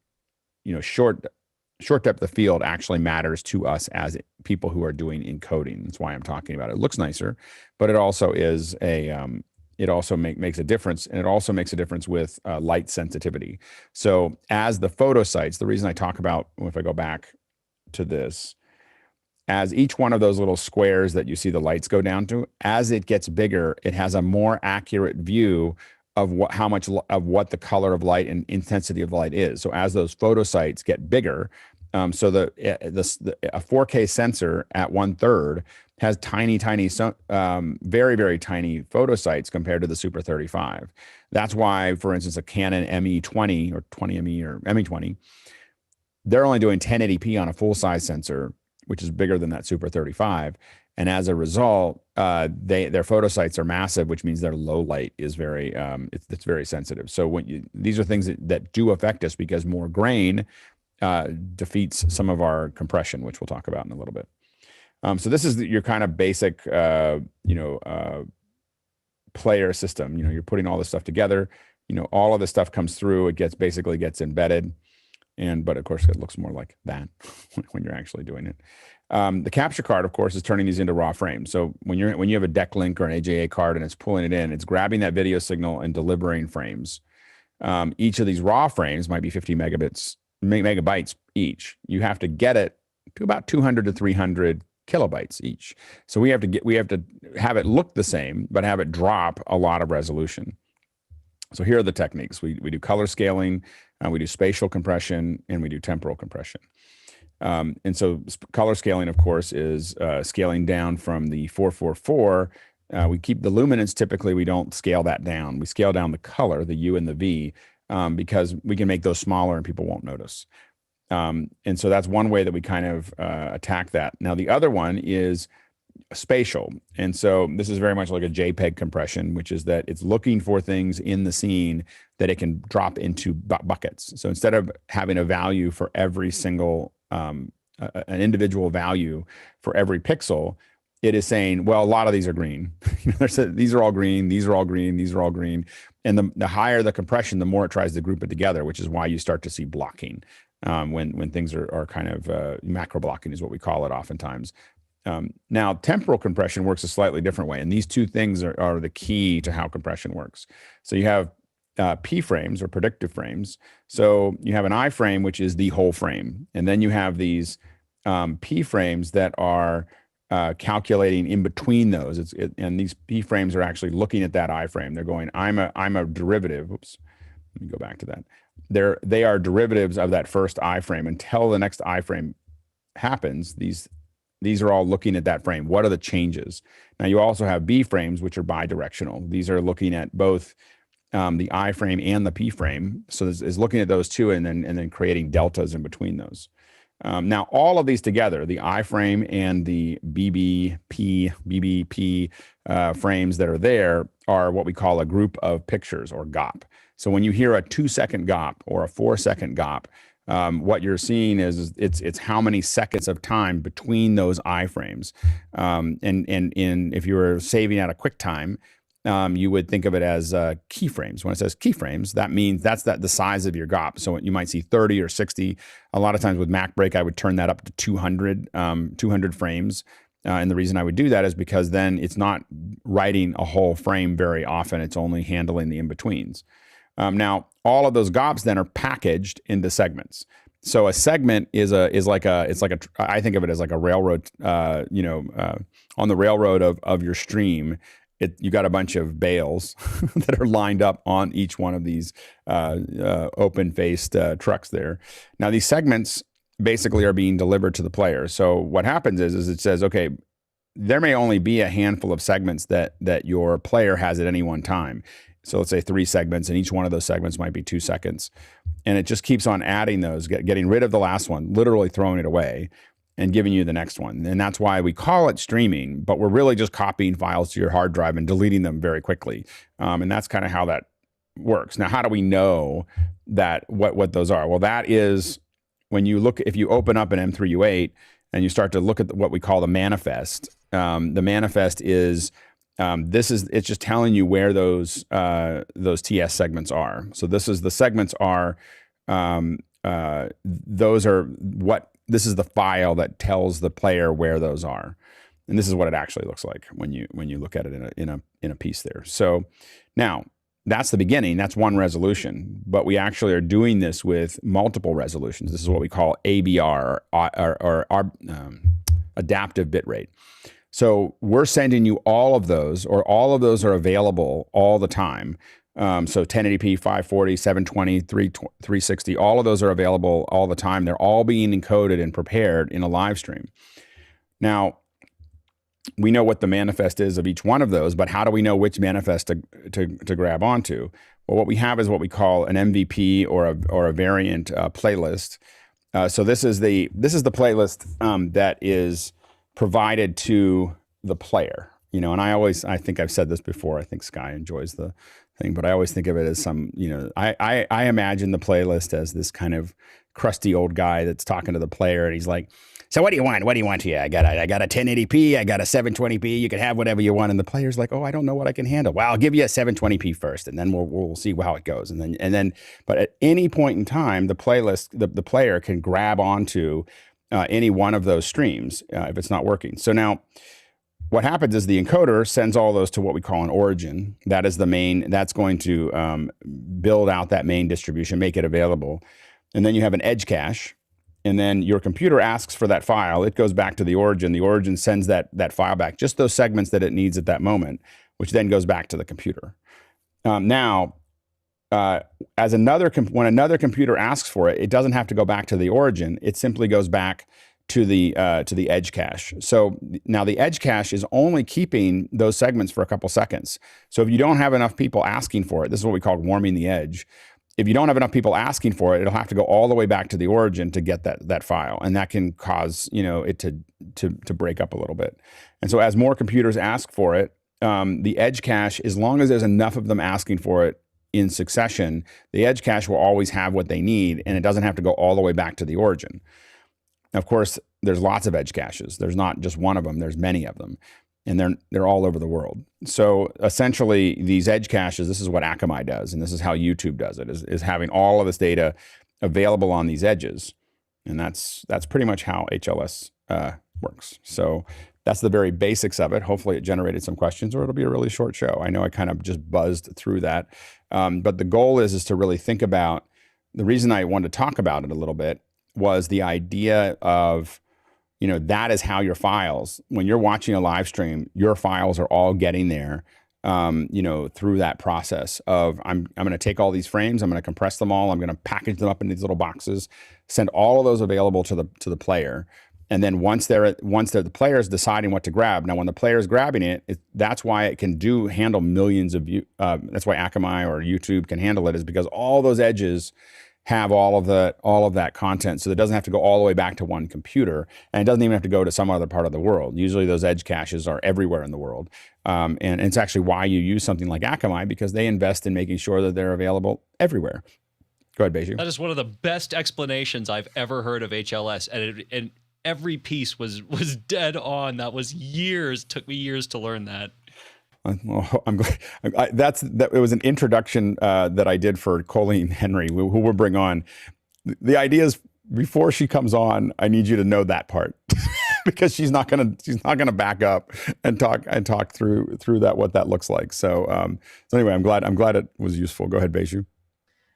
short depth of field actually matters to us as people who are doing encoding. That's why I'm talking about it. It looks nicer, but it also is it also makes a difference, and it also makes a difference with light sensitivity. So as the photo sites, the reason I talk about, if I go back to this, as each one of those little squares that you see the lights go down to, as it gets bigger, it has a more accurate view of how much of what the color of light and intensity of light is. So as those photo sites get bigger, a 4K sensor at 1/3 has tiny, very, very tiny photo sites compared to the Super 35. That's why, for instance, a Canon ME20 or 20ME or ME20, they're only doing 1080p on a full-size sensor, which is bigger than that Super 35. And as a result, their photo sites are massive, which means their low light is very, it's very sensitive. So these are things that do affect us, because more grain defeats some of our compression, which we'll talk about in a little bit. So this is your kind of basic, player system. You're putting all this stuff together. All of this stuff comes through. It basically gets embedded, but of course it looks more like that when you're actually doing it. The capture card, of course, is turning these into raw frames. So when you have a decklink or an AJA card and it's pulling it in, it's grabbing that video signal and delivering frames. Each of these raw frames might be 50 megabytes each. You have to get it to about 200 to 300 kilobytes each. So we have to have it look the same, but have it drop a lot of resolution. So here are the techniques. We do color scaling, we do spatial compression, and we do temporal compression. And so color scaling, of course, is scaling down from the 444. We keep the luminance. Typically, we don't scale that down. We scale down the color, the U and the V, because we can make those smaller and people won't notice. And so that's one way that we kind of attack that. Now, the other one is spatial. And so this is very much like a JPEG compression, which is that it's looking for things in the scene that it can drop into buckets. So instead of having a value for every single, an individual value for every pixel, it is saying, well, a lot of these are green. These are all green, these are all green, these are all green. And the higher the compression, the more it tries to group it together, which is why you start to see blocking when things are kind of macro blocking is what we call it oftentimes. Now, temporal compression works a slightly different way. And these two things are the key to how compression works. So you have P frames or predictive frames. So you have an I frame, which is the whole frame. And then you have these P frames that are calculating in between those. And these P frames are actually looking at that I frame. They're going, I'm a derivative. Oops, let me go back to that. They are derivatives of that first I frame. Until the next I frame happens, these are all looking at that frame. What are the changes? Now, you also have B frames, which are bidirectional. These are looking at both the I frame and the P frame. So is looking at those two and then creating deltas in between those. Now, all of these together, the I frame and the BBP frames that are there are what we call a group of pictures, or GOP. So when you hear a 2-second GOP or a 4-second GOP, what you're seeing is it's how many seconds of time between those iframes. And if you were saving at a QuickTime, you would think of it as keyframes. When it says keyframes, that means that's the size of your GOP. So you might see 30 or 60. A lot of times with MacBreak, I would turn that up to 200 frames. And the reason I would do that is because then it's not writing a whole frame very often. It's only handling the in-betweens. Now, all of those GOPs then are packaged into segments. So a segment I think of it as like a railroad, on the railroad of your stream. You got a bunch of bales that are lined up on each one of these open-faced trucks there. Now, these segments basically are being delivered to the player. So what happens is it says, okay, there may only be a handful of segments that your player has at any one time. So let's say 3 segments, and each one of those segments might be 2 seconds. And it just keeps on adding those, getting rid of the last one, literally throwing it away, and giving you the next one. And that's why we call it streaming, but we're really just copying files to your hard drive and deleting them very quickly. And that's kind of how that works. Now, how do we know that what those are? Well, that is when if you open up an M3U8 and you start to look at what we call the manifest. The manifest is it's just telling you where those TS segments are. So this is the segments are this is the file that tells the player where those are. And this is what it actually looks like when you look at it in a piece there. So now that's the beginning. That's one resolution, but we actually are doing this with multiple resolutions. This is what we call ABR or adaptive bitrate. So we're sending you all of those, or all of those are available all the time. So 1080p, 540, 720, 360, all of those are available all the time. They're all being encoded and prepared in a live stream. Now, we know what the manifest is of each one of those, but how do we know which manifest to grab onto? Well, what we have is what we call an MVP or a variant playlist. So this is the playlist that is provided to the player. And I think I've said this before. I think Sky enjoys the thing, but I always think of it as some, I imagine the playlist as this kind of crusty old guy that's talking to the player, and he's like, so what do you want? What do you want here? I got a 1080p, I got a 720p, you can have whatever you want. And the player's like, oh, I don't know what I can handle. Well, I'll give you a 720p first, and then we'll see how it goes. And then, but at any point in time, the playlist, the player can grab onto any one of those streams if it's not working. So now, what happens is the encoder sends all those to what we call an origin. That is the main, that's going to build out that main distribution, make it available. And then you have an edge cache. And then your computer asks for that file. It goes back to the origin. The origin sends that file back, just those segments that it needs at that moment, which then goes back to the computer. Now, when another computer asks for it, it doesn't have to go back to the origin. It simply goes back to the edge cache. So now the edge cache is only keeping those segments for a couple seconds. So if you don't have enough people asking for it, this is what we call warming the edge. If you don't have enough people asking for it, it'll have to go all the way back to the origin to get that file, and that can cause it to break up a little bit. And so as more computers ask for it, the edge cache, as long as there's enough of them asking for it in succession, the edge cache will always have what they need, and it doesn't have to go all the way back to the origin. Of course, there's lots of edge caches. There's not just one of them. There's many of them, and they're all over the world. So essentially, these edge caches, this is what Akamai does, and this is how YouTube does it, is having all of this data available on these edges, and that's pretty much how HLS works. So that's the very basics of it. Hopefully, it generated some questions, or it'll be a really short show. I know I kind of just buzzed through that, but the goal is to really think about, the reason I wanted to talk about it a little bit was the idea of, that is how your files, when you're watching a live stream, your files are all getting there, through that process of, I'm going to take all these frames, I'm going to compress them all, I'm going to package them up in these little boxes, send all of those available to the player. And then once the player is deciding what to grab, now when the player is grabbing it, that's why it can handle millions of that's why Akamai or YouTube can handle it, is because all those edges have all of that content, so it doesn't have to go all the way back to one computer, and it doesn't even have to go to some other part of the world. Usually those edge caches are everywhere in the world, and it's actually why you use something like Akamai, because they invest in making sure that they're available everywhere. Go ahead, Beju. That is one of the best explanations I've ever heard of HLS, and every piece was dead on. That was years. Took me years to learn that. Well, I'm glad. It was an introduction that I did for Colleen Henry, who we'll bring on. The idea is, before she comes on, I need you to know that part, because she's not gonna back up and talk through that, what that looks like. So anyway, I'm glad it was useful. Go ahead, Beju.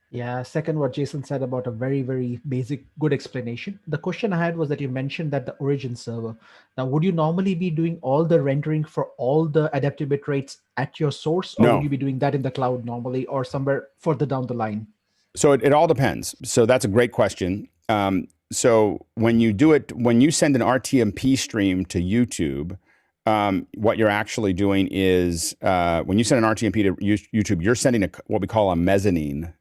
Yeah, second what Jason said about a very, very basic, good explanation. The question I had was that you mentioned that the origin server. Now, would you normally be doing all the rendering for all the adaptive bit rates at your source, or would you be doing that in the cloud normally, or somewhere further down the line? So it all depends. So that's a great question. So when you send an RTMP stream to YouTube, what you're actually doing is, when you send an RTMP to YouTube, you're sending what we call a mezzanine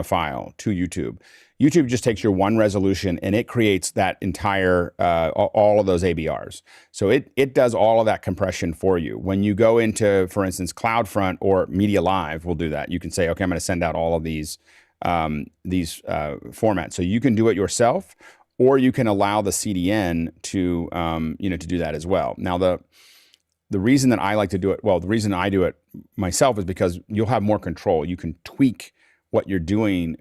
file to YouTube. YouTube just takes your one resolution and it creates that entire, all of those ABRs. So it does all of that compression for you. When you go into, for instance, CloudFront or Media Live will do that. You can say, okay, I'm going to send out all of these formats. So you can do it yourself, or you can allow the CDN to, to do that as well. Now, the reason that I like to do it, the reason I do it myself is because you'll have more control. You can tweak what you're doing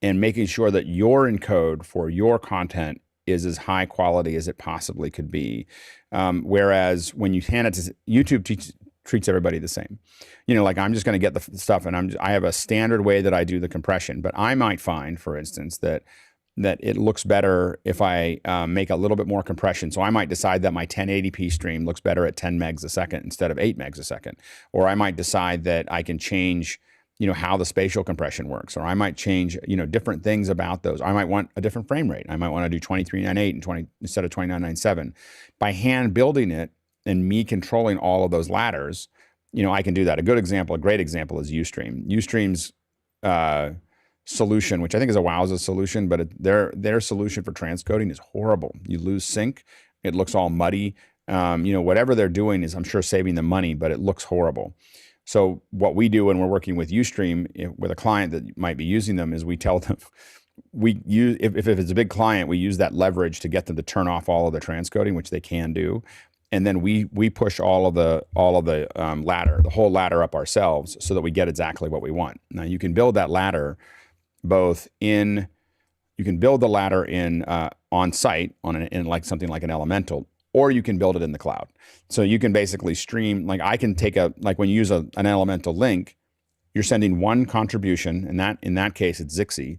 and making sure that your encode for your content is as high quality as it possibly could be. Whereas when you hand it to YouTube, treats everybody the same. You know, like I'm just going to get the stuff, and I have a standard way that I do the compression. But I might find, for instance, that it looks better if I make a little bit more compression. So I might decide that my 1080p stream looks better at 10 megs a second instead of 8 megs a second. Or I might decide that I can change, you know, how the spatial compression works. Or I might change, you know, different things about those. I might want a different frame rate. I might want to do 2398 and 20 instead of 2997. By hand building it and me controlling all of those ladders, you know, I can do that. A great example is Ustream. Ustream's solution, which I think is a Wowza solution, but their solution for transcoding is horrible. You lose sync. It looks all muddy. You know, whatever they're doing is, I'm sure, saving them money, but it looks horrible. So what we do when we're working with Ustream with a client that might be using them is we tell them, if it's a big client, we use that leverage to get them to turn off all of the transcoding, which they can do. And then we push all of the ladder, the whole ladder up ourselves so that we get exactly what we want. Now you can build that ladder on site in like something like an Elemental, or you can build it in the cloud. So you can basically stream, like I can take when you use an Elemental link, you're sending one contribution, and in that case it's Zixi.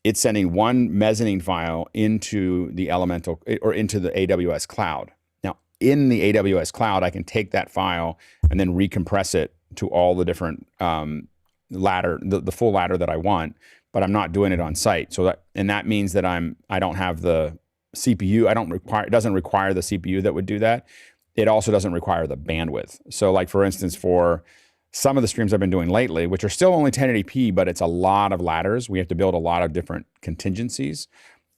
It's sending one mezzanine file into the Elemental or into the AWS cloud. Now in the AWS cloud, I can take that file and then recompress it to all the different the full ladder that I want, but I'm not doing it on site. So that means that I don't have the CPU. It doesn't require the CPU that would do that. It also doesn't require the bandwidth. So like for instance, for some of the streams I've been doing lately, which are still only 1080p, but it's a lot of ladders. We have to build a lot of different contingencies.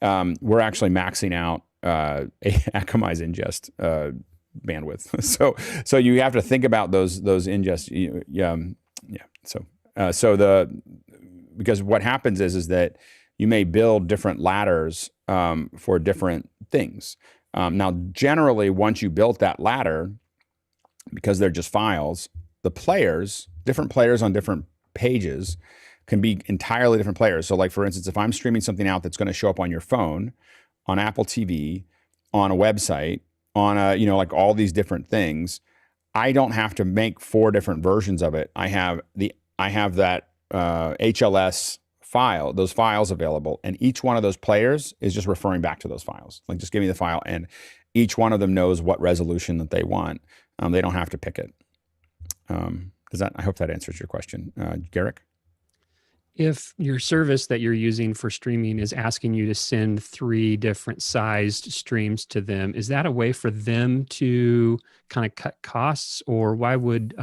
We're actually maxing out Akamai's ingest bandwidth. So you have to think about those ingest. Because what happens is that you may build different ladders for different things. Now, generally, once you built that ladder, because they're just files, different players on different pages can be entirely different players. So like, for instance, if I'm streaming something out that's going to show up on your phone, on Apple TV, on a website, on like all these different things, I don't have to make 4 different versions of it. I have that HLS file, those files available, and each one of those players is just referring back to those files. Like, just give me the file, and each one of them knows what resolution that they want. They don't have to pick it. I hope that answers your question, Garrick. If your service that you're using for streaming is asking you to send 3 different sized streams to them, is that a way for them to kind of cut costs, or why would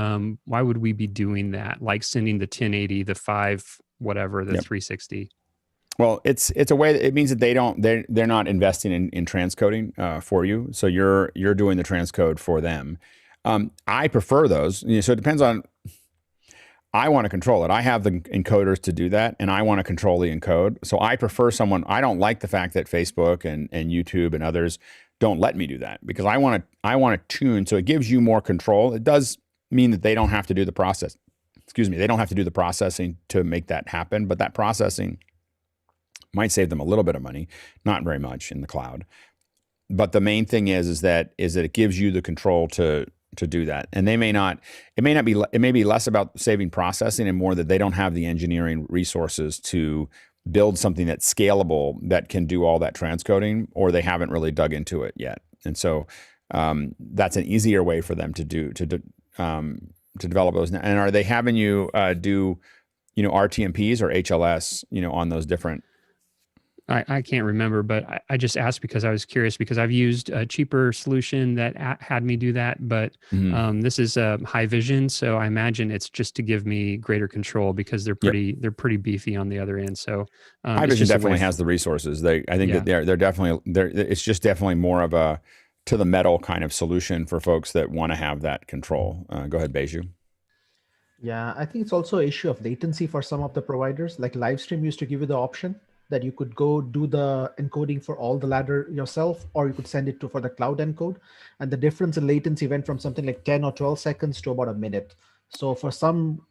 we be doing that? Like sending the 1080, the 5, whatever, the 360. Well, it's a way that it means that they're not investing in transcoding for you. So you're doing the transcode for them. I prefer those. So it depends on. I want to control it. I have the encoders to do that, and I want to control the encode. So I prefer someone. I don't like the fact that Facebook and YouTube and others don't let me do that, because I want to tune. So it gives you more control. It does mean that they don't have to do the process. They don't have to do the processing to make that happen, but that processing might save them a little bit of money, not very much in the cloud. But the main thing is that it gives you the control to do that. And it may be less about saving processing and more that they don't have the engineering resources to build something that's scalable that can do all that transcoding, or they haven't really dug into it yet. And so that's an easier way for them to develop those. And are they having you do, RTMPs or HLS, on those different? I can't remember, but I just asked because I was curious, because I've used a cheaper solution that had me do that, but this is high vision, so I imagine it's just to give me greater control, because they're pretty beefy on the other end. So high vision definitely has the resources. I think that they're definitely it's just definitely more of a to the metal kind of solution for folks that want to have that control. Go ahead, Beju. Yeah, I think it's also an issue of latency for some of the providers. Like Livestream used to give you the option that you could go do the encoding for all the ladder yourself, or you could send it for the cloud encode. And the difference in latency went from something like 10 or 12 seconds to about a minute. So for some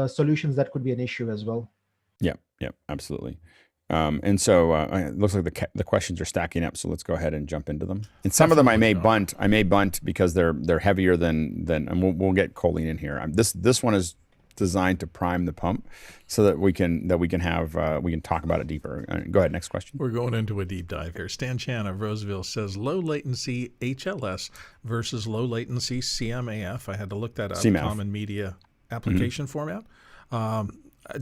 solutions, that could be an issue as well. Yeah, absolutely. And so it looks like the questions are stacking up. So let's go ahead and jump into them. And some of them I may bunt. I may bunt because they're heavier than and we'll get Colleen in here. This one is designed to prime the pump so that we can talk about it deeper. Go ahead, next question. We're going into a deep dive here. Stan Chan of Roseville says low latency HLS versus low latency CMAF. I had to look that up. CMAF. Common media application format.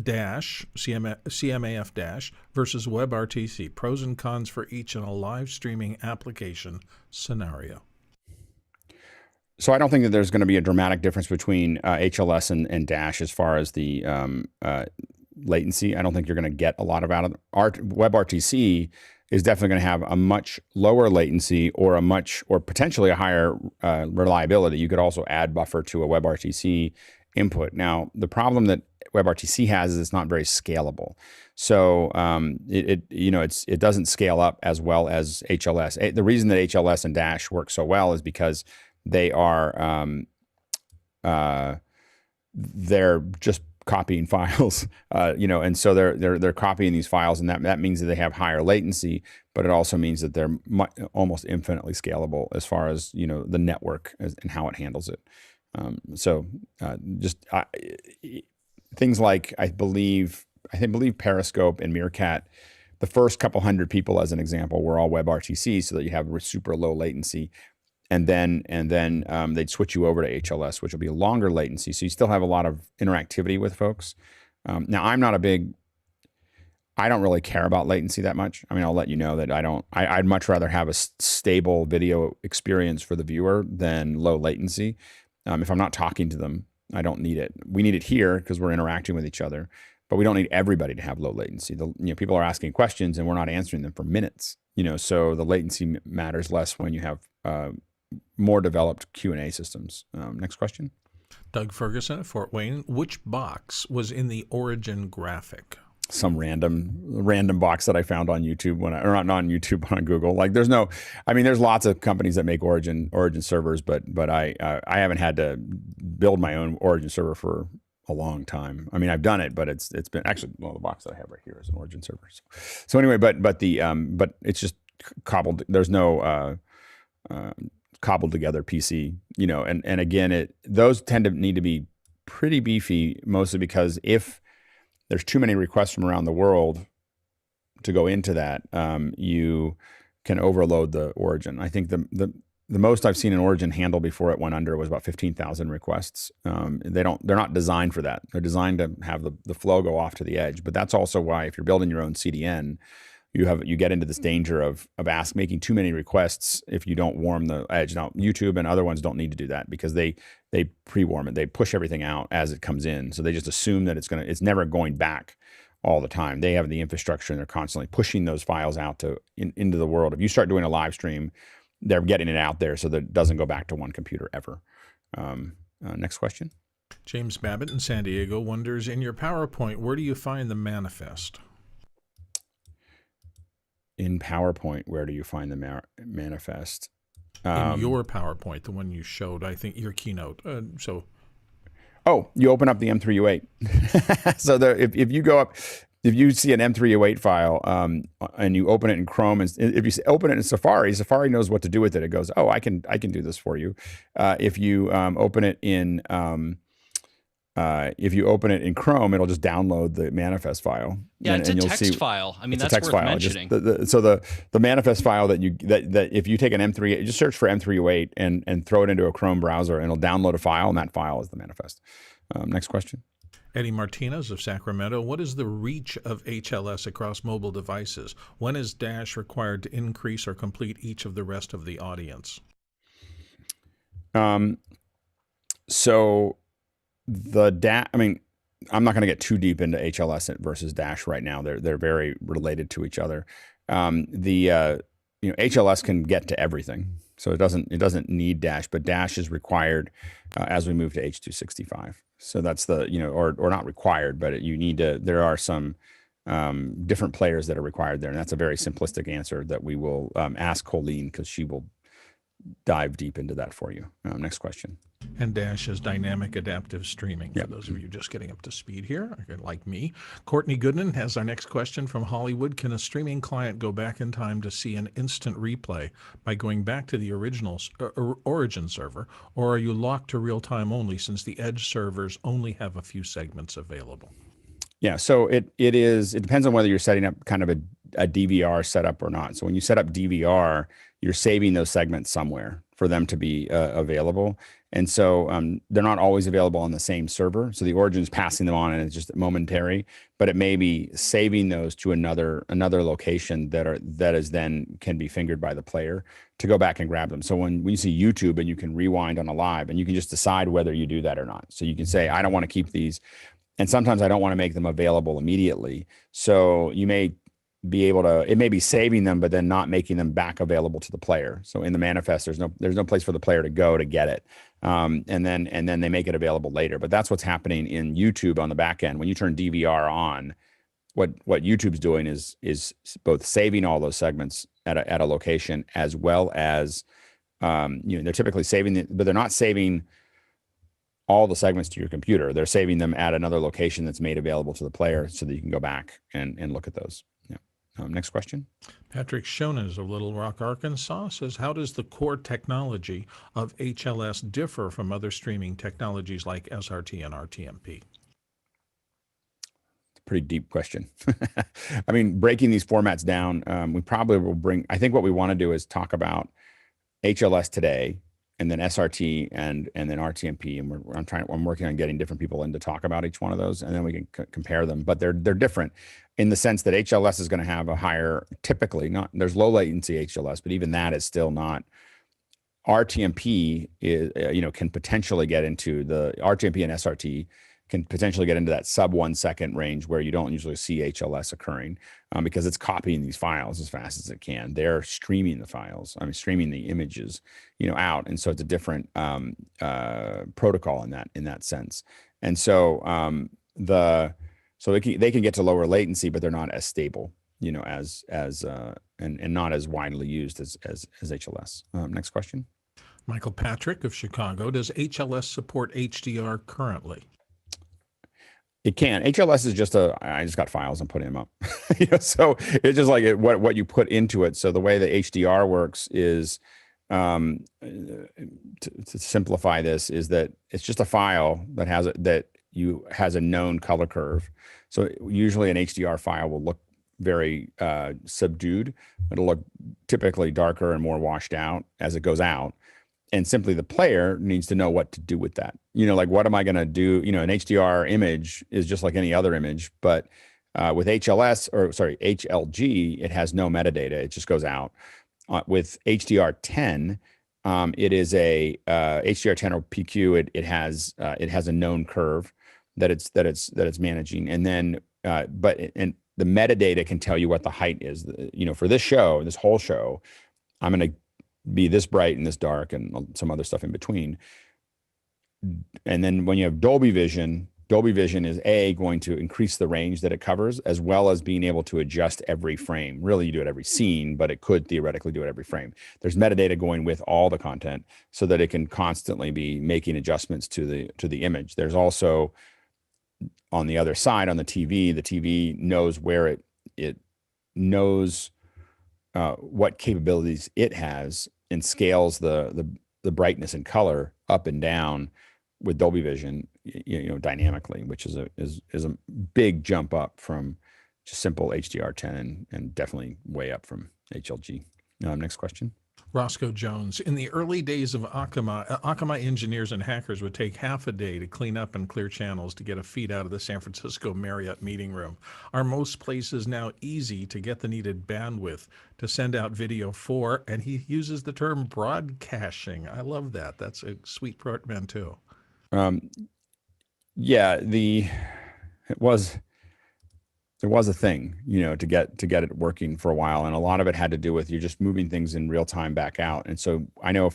Dash CMAF dash versus WebRTC. Pros and cons for each in a live streaming application scenario. So I don't think that there's going to be a dramatic difference between HLS and Dash as far as the latency. I don't think you're going to get a lot of out of it. WebRTC is definitely going to have a much lower latency or potentially a higher reliability. You could also add buffer to a WebRTC input. Now, the problem that WebRTC has is it's not very scalable. So it doesn't scale up as well as HLS. The reason that HLS and Dash work so well is because they are they're just copying files, and so they're copying these files, and that means that they have higher latency, but it also means that they're almost infinitely scalable as far as the network and how it handles it. Things like I believe Periscope and Meerkat, the first couple hundred people as an example were all WebRTC, so that you have super low latency. And then they'd switch you over to HLS, which will be a longer latency. So you still have a lot of interactivity with folks. Now, I don't really care about latency that much. I mean, I'll let you know that I'd much rather have a stable video experience for the viewer than low latency. If I'm not talking to them, I don't need it. We need it here because we're interacting with each other, but we don't need everybody to have low latency. People are asking questions and we're not answering them for minutes. So the latency matters less when you have more developed Q&A systems. Next question. Doug Ferguson at Fort Wayne. Which box was in the origin graphic? Some random box that I found on YouTube not on YouTube, but on Google. Like there's lots of companies that make origin servers, but I haven't had to build my own origin server for a long time. I mean, I've done it, but it's been actually, well, the box that I have right here is an origin server. So anyway, but it's just cobbled. There's no cobbled together PC, and again, those tend to need to be pretty beefy, mostly because if there's too many requests from around the world to go into that, you can overload the origin. I think the most I've seen an origin handle before it went under was about 15,000 requests. They're not designed for that. They're designed to have the flow go off to the edge. But that's also why if you're building your own CDN, you get into this danger of making too many requests if you don't warm the edge. Now, YouTube and other ones don't need to do that because they pre-warm it. They push everything out as it comes in. So they just assume that it's never going back all the time. They have the infrastructure and they're constantly pushing those files out into the world. If you start doing a live stream, they're getting it out there so that it doesn't go back to one computer ever. Next question. James Babbitt in San Diego wonders, in your PowerPoint, where do you find the manifest? In PowerPoint, where do you find the manifest? In your PowerPoint, the one you showed, I think your keynote. Oh, you open up the M308. So if you go up, if you see an M308 file and you open it in Chrome, and if you open it in Safari, Safari knows what to do with it. It goes, oh, I can do this for you. If you open it in Chrome, it'll just download the manifest file. Yeah, it's a text file. I mean, that's worth mentioning. So the manifest file that if you take an M3, just search for M308 and throw it into a Chrome browser, and it'll download a file, and that file is the manifest. Next question. Eddie Martinez of Sacramento. What is the reach of HLS across mobile devices? When is Dash required to increase or complete each of the rest of the audience? So I'm not going to get too deep into HLS versus Dash right now. They're very related to each other. HLS can get to everything, so it doesn't need Dash, but Dash is required as we move to H.265. So that's or not required, but there are some different players that are required there, and that's a very simplistic answer that we will ask Colleen because she will dive deep into that for you. Next question. And Dash is dynamic adaptive streaming. Yep. For those of you just getting up to speed here, like me. Courtney Goodman has our next question from Hollywood. Can a streaming client go back in time to see an instant replay by going back to the original origin server, or are you locked to real time only since the edge servers only have a few segments available? Yeah, so it depends on whether you're setting up kind of a DVR setup or not. So when you set up DVR, you're saving those segments somewhere for them to be available. And so they're not always available on the same server. So the origin's passing them on and it's just momentary, but it may be saving those to another location that is then can be fingered by the player to go back and grab them. So when you see YouTube and you can rewind on a live, and you can just decide whether you do that or not. So you can say, I don't want to keep these. And sometimes I don't want to make them available immediately. So you may be able to, it may be saving them, but then not making them back available to the player. So in the manifest, there's no place for the player to go to get it. And then they make it available later. But that's what's happening in YouTube on the back end. When you turn DVR on, what YouTube's doing is both saving all those segments at a location, as well as, they're typically saving but they're not saving all the segments to your computer. They're saving them at another location that's made available to the player so that you can go back and look at those. Yeah. Next question. Patrick Shonas of Little Rock, Arkansas says, how does the core technology of HLS differ from other streaming technologies like SRT and RTMP? Pretty deep question. I mean, breaking these formats down, we probably will I think what we want to do is talk about HLS today, and then SRT and then RTMP, and I'm working on getting different people in to talk about each one of those, and then we can compare them. But they're different in the sense that HLS is going to have a higher, typically not, there's low latency HLS, but even that is still not. RTMP is can potentially get into the RTMP and SRT can potentially get into that sub 1 second range where you don't usually see HLS occurring because it's copying these files as fast as it can. They're streaming the files, streaming the images, out. And so it's a different protocol in that sense. And so they can get to lower latency, but they're not as stable, and not as widely used as HLS. Next question. Michael Patrick of Chicago, does HLS support HDR currently? It can. HLS is just I just got files and putting them up. So it's just like what you put into it. So the way the HDR works is, to simplify this, is that it's just a file that has a known color curve. So usually an HDR file will look very subdued. It'll look typically darker and more washed out as it goes out. And simply the player needs to know what to do with that. Like, what am I going to do? An HDR image is just like any other image, but with HLG, it has no metadata. It just goes out. With HDR10, it is a HDR10 or PQ. It has a known curve that it's managing, and then the metadata can tell you what the height is. For this whole show, I'm going to be this bright and this dark and some other stuff in between. And then when you have Dolby Vision is going to increase the range that it covers, as well as being able to adjust every frame. Really, you do it every scene, but it could theoretically do it every frame. There's metadata going with all the content so that it can constantly be making adjustments to the image. There's also, on the other side, on the TV knows where it knows what capabilities it has, and scales the brightness and color up and down with Dolby Vision, dynamically, which is a big jump up from just simple HDR10 and definitely way up from HLG. Next question. Roscoe Jones, in the early days of Akamai engineers and hackers would take half a day to clean up and clear channels to get a feed out of the San Francisco Marriott meeting room. Are most places now easy to get the needed bandwidth to send out video for? And he uses the term broadcaching. I love that. That's a sweet portmanteau. Yeah, there was a thing, to get it working for a while. And a lot of it had to do with you just moving things in real time back out. And so I know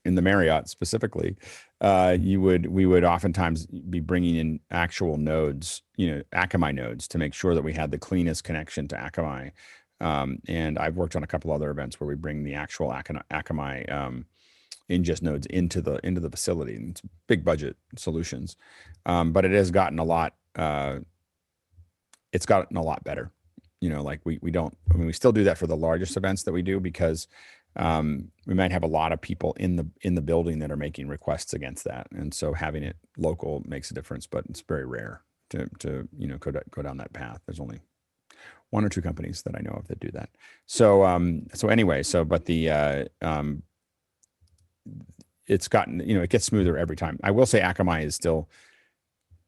in the Marriott specifically, we would oftentimes be bringing in actual nodes, Akamai nodes, to make sure that we had the cleanest connection to Akamai. And I've worked on a couple other events where we bring the actual Akamai ingest nodes into the facility. And it's big budget solutions, but it has gotten a lot. It's gotten a lot better. You know, like we don't. I mean, we still do that for the largest events that we do because we might have a lot of people in the building that are making requests against that, and so having it local makes a difference. But it's very rare to you know go down that path. There's only one or two companies that I know of that do that. So anyway, but the it's gotten, you know, it gets smoother every time. I will say Akamai is still,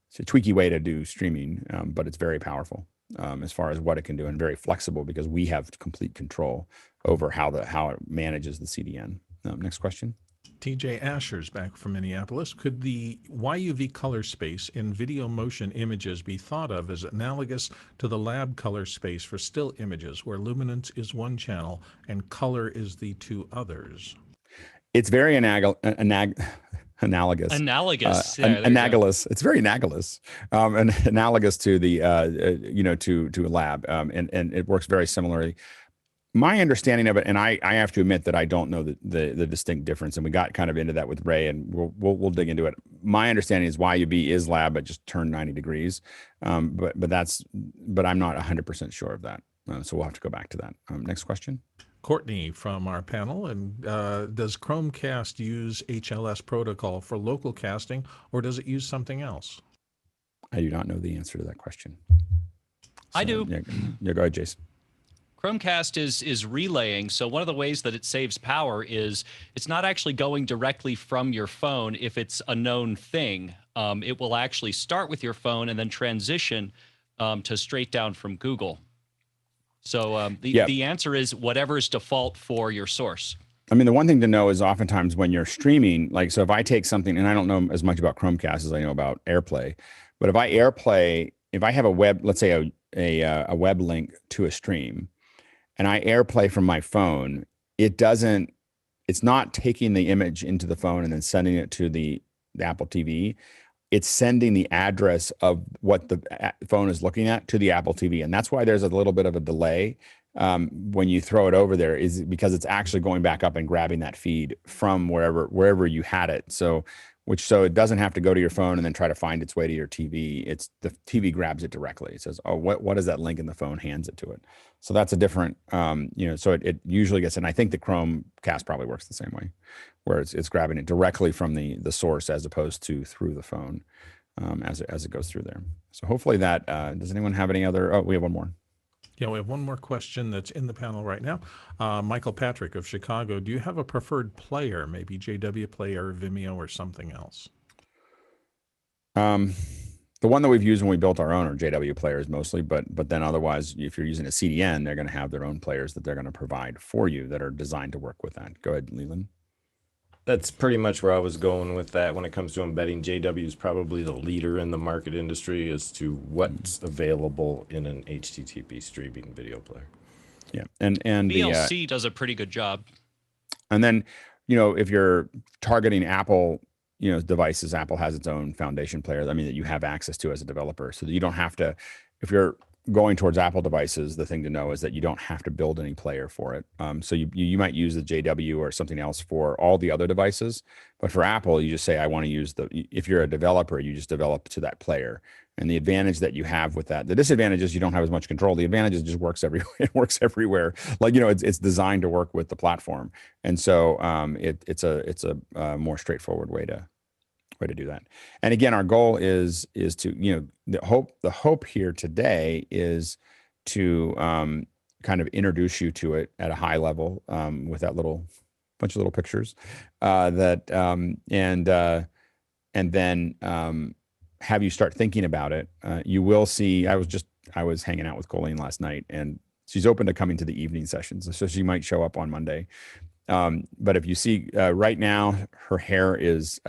it's a tweaky way to do streaming, but it's very powerful as far as what it can do, and very flexible because we have complete control over how it manages the CDN. Next question. TJ Asher's back from Minneapolis. Could the YUV color space in video motion images be thought of as analogous to the lab color space for still images, where luminance is one channel and color is the two others? It's very analogous. Analogous. Analogous. It's very analogous. And analogous to the you know, to a lab, and it works very similarly. My understanding of it, and I have to admit that I don't know the distinct difference, and we got kind of into that with Ray, and we'll dig into it. My understanding is YUV is lab, but just turned 90 degrees. But I'm not 100% sure of that. So we'll have to go back to that. Next question. Courtney from our panel, and does Chromecast use HLS protocol for local casting, or does it use something else? I do not know the answer to that question. I do. Yeah, go ahead, Jason. Chromecast is relaying. So one of the ways that it saves power is it's not actually going directly from your phone if it's a known thing. It will actually start with your phone and then transition to straight down from Google. So the answer is whatever is default for your source. I mean, the one thing to know is oftentimes when you're streaming, like, so if I take something, and I don't know as much about Chromecast as I know about AirPlay, but if I have a web, let's say a web link to a stream, and I AirPlay from my phone, it's not taking the image into the phone and then sending it to the Apple TV. It's sending the address of what the phone is looking at to the Apple TV. And that's why there's a little bit of a delay when you throw it over there, is because it's actually going back up and grabbing that feed from wherever you had it. So it doesn't have to go to your phone and then try to find its way to your TV. It's the TV grabs it directly. It says, oh, what is that link in the phone? Hands it to it. So that's a different, you know, so it usually gets, and I think the Chromecast probably works the same way, where it's grabbing it directly from the source as opposed to through the phone as it goes through there. So hopefully that, does anyone have any other, oh, we have one more. Yeah, we have one more question that's in the panel right now. Michael Patrick of Chicago, do you have a preferred player, maybe JW Player, Vimeo, or something else? The one that we've used when we built our own are JW players mostly, but then otherwise, if you're using a CDN, they're going to have their own players that they're going to provide for you that are designed to work with that. Go ahead, Leland. That's pretty much where I was going with that when it comes to embedding. JW is probably the leader in the market industry as to what's available in an HTTP streaming video player. Yeah, and VLC does a pretty good job. And then, you know, if you're targeting Apple, you know, devices, Apple has its own foundation player. I mean, that you have access to as a developer, so that you don't have to. If you're going towards Apple devices, the thing to know is that you don't have to build any player for it. So you might use the JW or something else for all the other devices, but for Apple, you just say, I want to use if you're a developer, you just develop to that player. And the advantage that you have with that, the disadvantage is you don't have as much control. The advantage is it just works everywhere. It works everywhere. Like, you know, it's designed to work with the platform. And so it's a more straightforward way to do that. And again, our goal is to, you know, the hope here today is to kind of introduce you to it at a high level with that bunch of little pictures and then have you start thinking about it. You will see, I was hanging out with Colleen last night, and she's open to coming to the evening sessions, so she might show up on Monday. But if you see right now, her hair is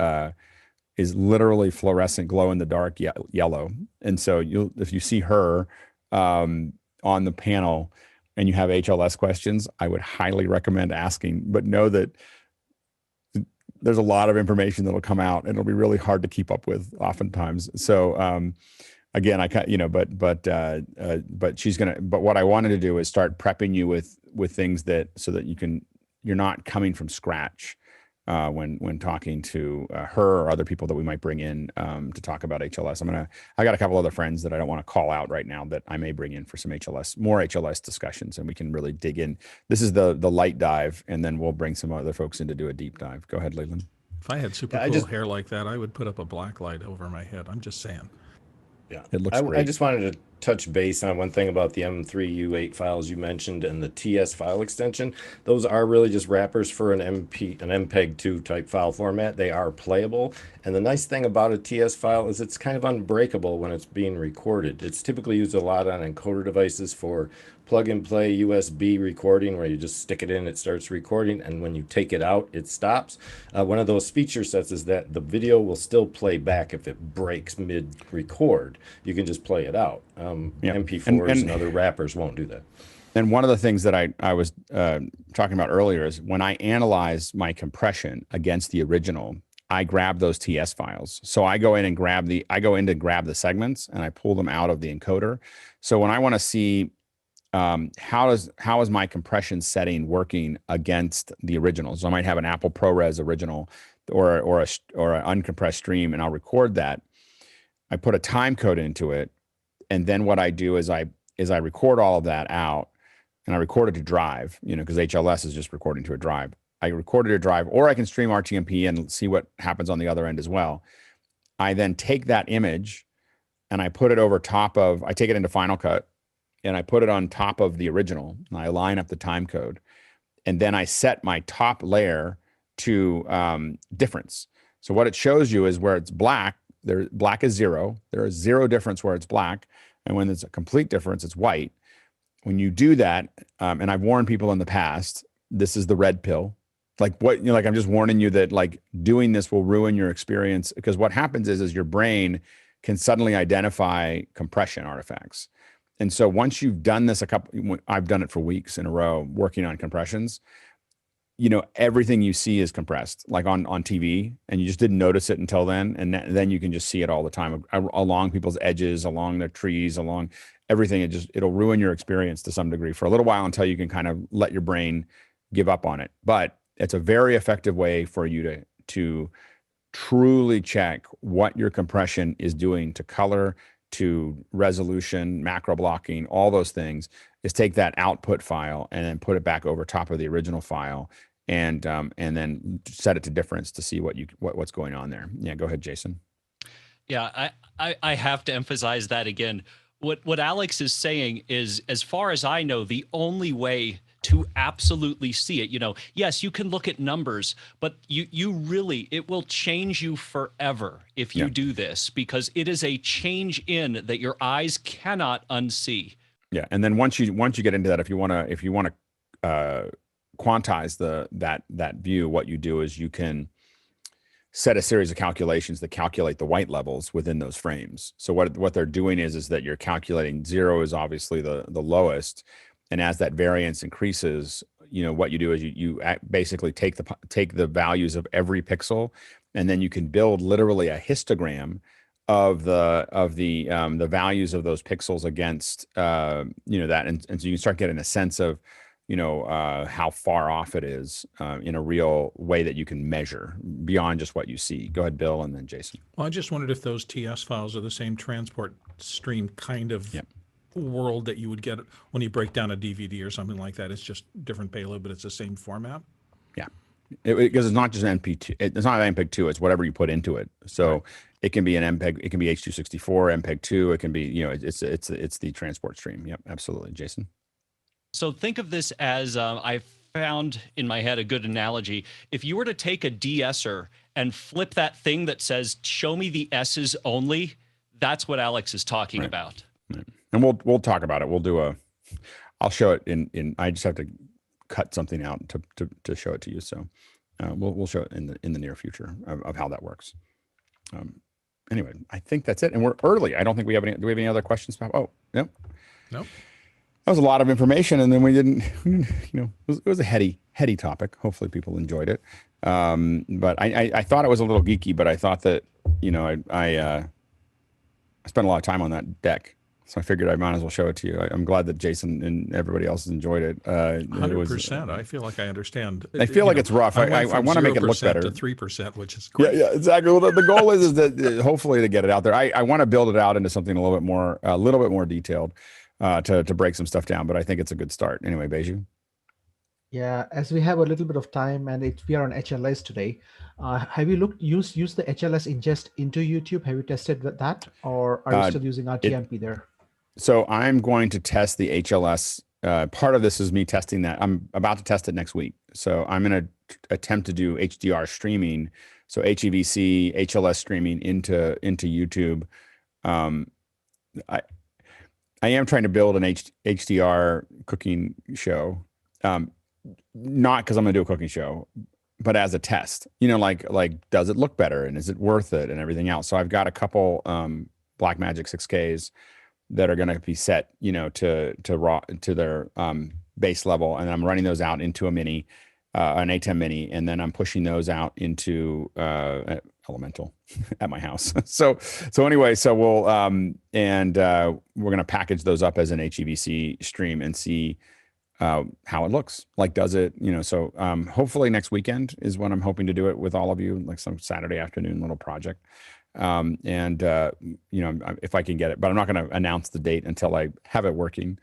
literally fluorescent, glow in the dark yellow. And so if you see her on the panel and you have HLS questions, I would highly recommend asking, but know that there's a lot of information that'll come out and it'll be really hard to keep up with oftentimes. So again, but she's gonna, but what I wanted to do is start prepping you with things so that you're not coming from scratch. when talking to her or other people that we might bring in to talk about HLS. I got a couple other friends that I don't want to call out right now that I may bring in for some more HLS discussions, and we can really dig in. This is the light dive, and then we'll bring some other folks in to do a deep dive. Go ahead, Leland. If I had super cool hair like that, I would put up a black light over my head. I'm just saying. Yeah, it looks great. I just wanted to touch base on one thing about the M3U8 files you mentioned and the TS file extension. Those are really just wrappers for an MPEG-2 type file format. They are playable. And the nice thing about a TS file is it's kind of unbreakable when it's being recorded. It's typically used a lot on encoder devices for plug and play USB recording, where you just stick it in, it starts recording, and when you take it out, it stops. One of those feature sets is that the video will still play back if it breaks mid-record. You can just play it out. MP4s and other wrappers won't do that. And one of the things that I was talking about earlier is when I analyze my compression against the original, I grab those TS files. So I go in and grab the segments, and I pull them out of the encoder. So when I want to see how is my compression setting working against the original? So I might have an Apple ProRes original or an uncompressed stream, and I'll record that. I put a time code into it, and then what I do is I record all of that out, and I record it to drive, because HLS is just recording to a drive. I record it to drive, or I can stream RTMP and see what happens on the other end as well. I then take that image and I put it over top of, I take it into Final Cut, and I put it on top of the original, and I line up the time code, and then I set my top layer to difference. So what it shows you is where it's black, black is 0. There is 0 difference where it's black, and when it's a complete difference, it's white. When you do that, and I've warned people in the past, this is the red pill. I'm just warning you that doing this will ruin your experience, because what happens is your brain can suddenly identify compression artifacts. And so once you've done this I've done it for weeks in a row working on compressions, everything you see is compressed, like on TV, and you just didn't notice it until then. And then you can just see it all the time along people's edges, along their trees, along everything. It'll ruin your experience to some degree for a little while until you can kind of let your brain give up on it. But it's a very effective way for you to truly check what your compression is doing to color, to resolution, macro blocking, all those things, is take that output file and then put it back over top of the original file, and then set it to difference to see what's going on there. Yeah, go ahead, Jason. Yeah, I have to emphasize that again. What Alex is saying is, as far as I know, the only way to absolutely see it. Yes, you can look at numbers, but it will change you forever if you do this, because it is a change in that your eyes cannot unsee. Yeah, and then once you get into that, if you want to quantize that view, what you do is you can set a series of calculations that calculate the white levels within those frames. So what they're doing is that you're calculating 0 is obviously the lowest. And as that variance increases, what you do is you basically take the values of every pixel, and then you can build literally a histogram of the values of those pixels against that, and so you can start getting a sense of how far off it is in a real way that you can measure beyond just what you see. Go ahead, Bill, and then Jason. Well, I just wondered if those TS files are the same transport stream kind of world that you would get when you break down a DVD or something like that. It's just different payload, but it's the same format. Yeah, because it's not just MP2. It's not MPEG-2. It's whatever you put into it. So it can be an MPEG. It can be H.264, MPEG-2. It can be it's the transport stream. Yep, absolutely, Jason. So think of this as I found in my head a good analogy. If you were to take a de-esser and flip that thing that says "Show me the S's only," that's what Alex is talking about. Right. And we'll talk about it. I'll show it in. I just have to cut something out to show it to you. So we'll show it in the near future of how that works. Anyway, I think that's it. And we're early. I don't think we have any. Do we have any other questions? Oh, no. Nope. That was a lot of information, and then we didn't. It was a heady topic. Hopefully, people enjoyed it. But I thought it was a little geeky, but I thought that I spent a lot of time on that deck So I figured I might as well show it to you. I'm glad that Jason and everybody else has enjoyed it. 100%. I feel like I understand. I feel like it's rough. I want to make it look better. To 3%, which is great. Yeah, exactly. Well, the goal is that hopefully to get it out there. I want to build it out into something a little bit more detailed to break some stuff down. But I think it's a good start. Anyway, Beju. Yeah, as we have a little bit of time and we are on HLS today, have you used the HLS ingest into YouTube? Have you tested that, or are you still using RTMP there? So I'm going to test the HLS. Part of this is me testing that. I'm about to test it next week. So I'm going to attempt to do HDR streaming. So HEVC, HLS streaming into YouTube. I am trying to build an HDR cooking show. Not because I'm going to do a cooking show, but as a test, like does it look better and is it worth it and everything else. So I've got a couple Blackmagic 6Ks that are going to be set, to their base level, and I'm running those out into a mini, an ATEM mini, and then I'm pushing those out into Elemental at my house. So anyway, we'll we're going to package those up as an HEVC stream and see how it looks. Like, does it, so hopefully next weekend is when I'm hoping to do it with all of you, like some Saturday afternoon little project. If I can get it, but I'm not going to announce the date until I have it working.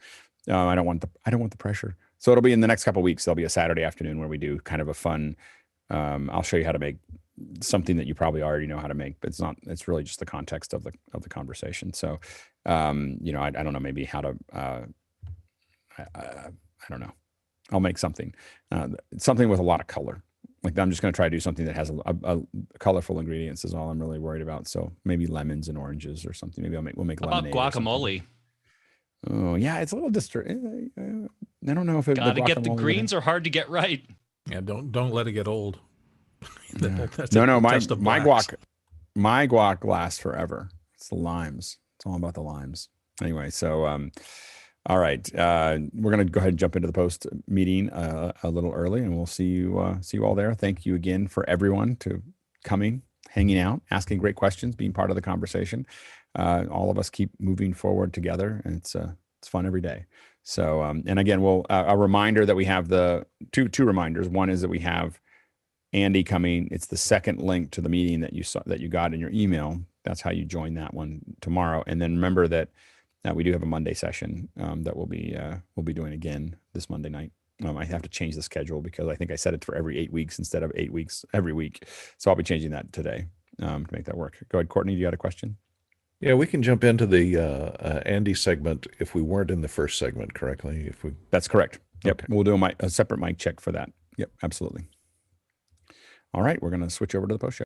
I don't want the pressure. So it'll be in the next couple of weeks. There'll be a Saturday afternoon where we do kind of a fun, I'll show you how to make something that you probably already know how to make, but it's really just the context of the conversation. So, I don't know, maybe how to, I don't know. I'll make something with a lot of color. Like, I'm just going to try to do something that has a colorful ingredients is all I'm really worried about. So maybe lemons and oranges or something. Maybe we'll make lemonade. How about guacamole? Oh yeah, it's a little I don't know if gotta get the greens are hard to get right. Yeah, don't let it get old. That's no, my guac lasts forever. It's the limes. It's all about the limes. Anyway, so all right, we're going to go ahead and jump into the post meeting a little early, and we'll see you all there. Thank you again for everyone to coming, hanging out, asking great questions, being part of the conversation. All of us keep moving forward together, and it's fun every day. So, and again, a reminder that we have the two reminders. One is that we have Andy coming. It's the second link to the meeting that you got in your email. That's how you join that one tomorrow. And then remember that we do have a Monday session that we'll be doing again this Monday night. I have to change the schedule because I think I set it for every 8 weeks instead of 8 weeks every week. So I'll be changing that today to make that work. Go ahead, Courtney. Do you got a question? Yeah, we can jump into the Andy segment if we weren't in the first segment correctly. That's correct. Yep, Okay. we'll do a separate mic check for that. Yep, absolutely. All right, we're going to switch over to the post show.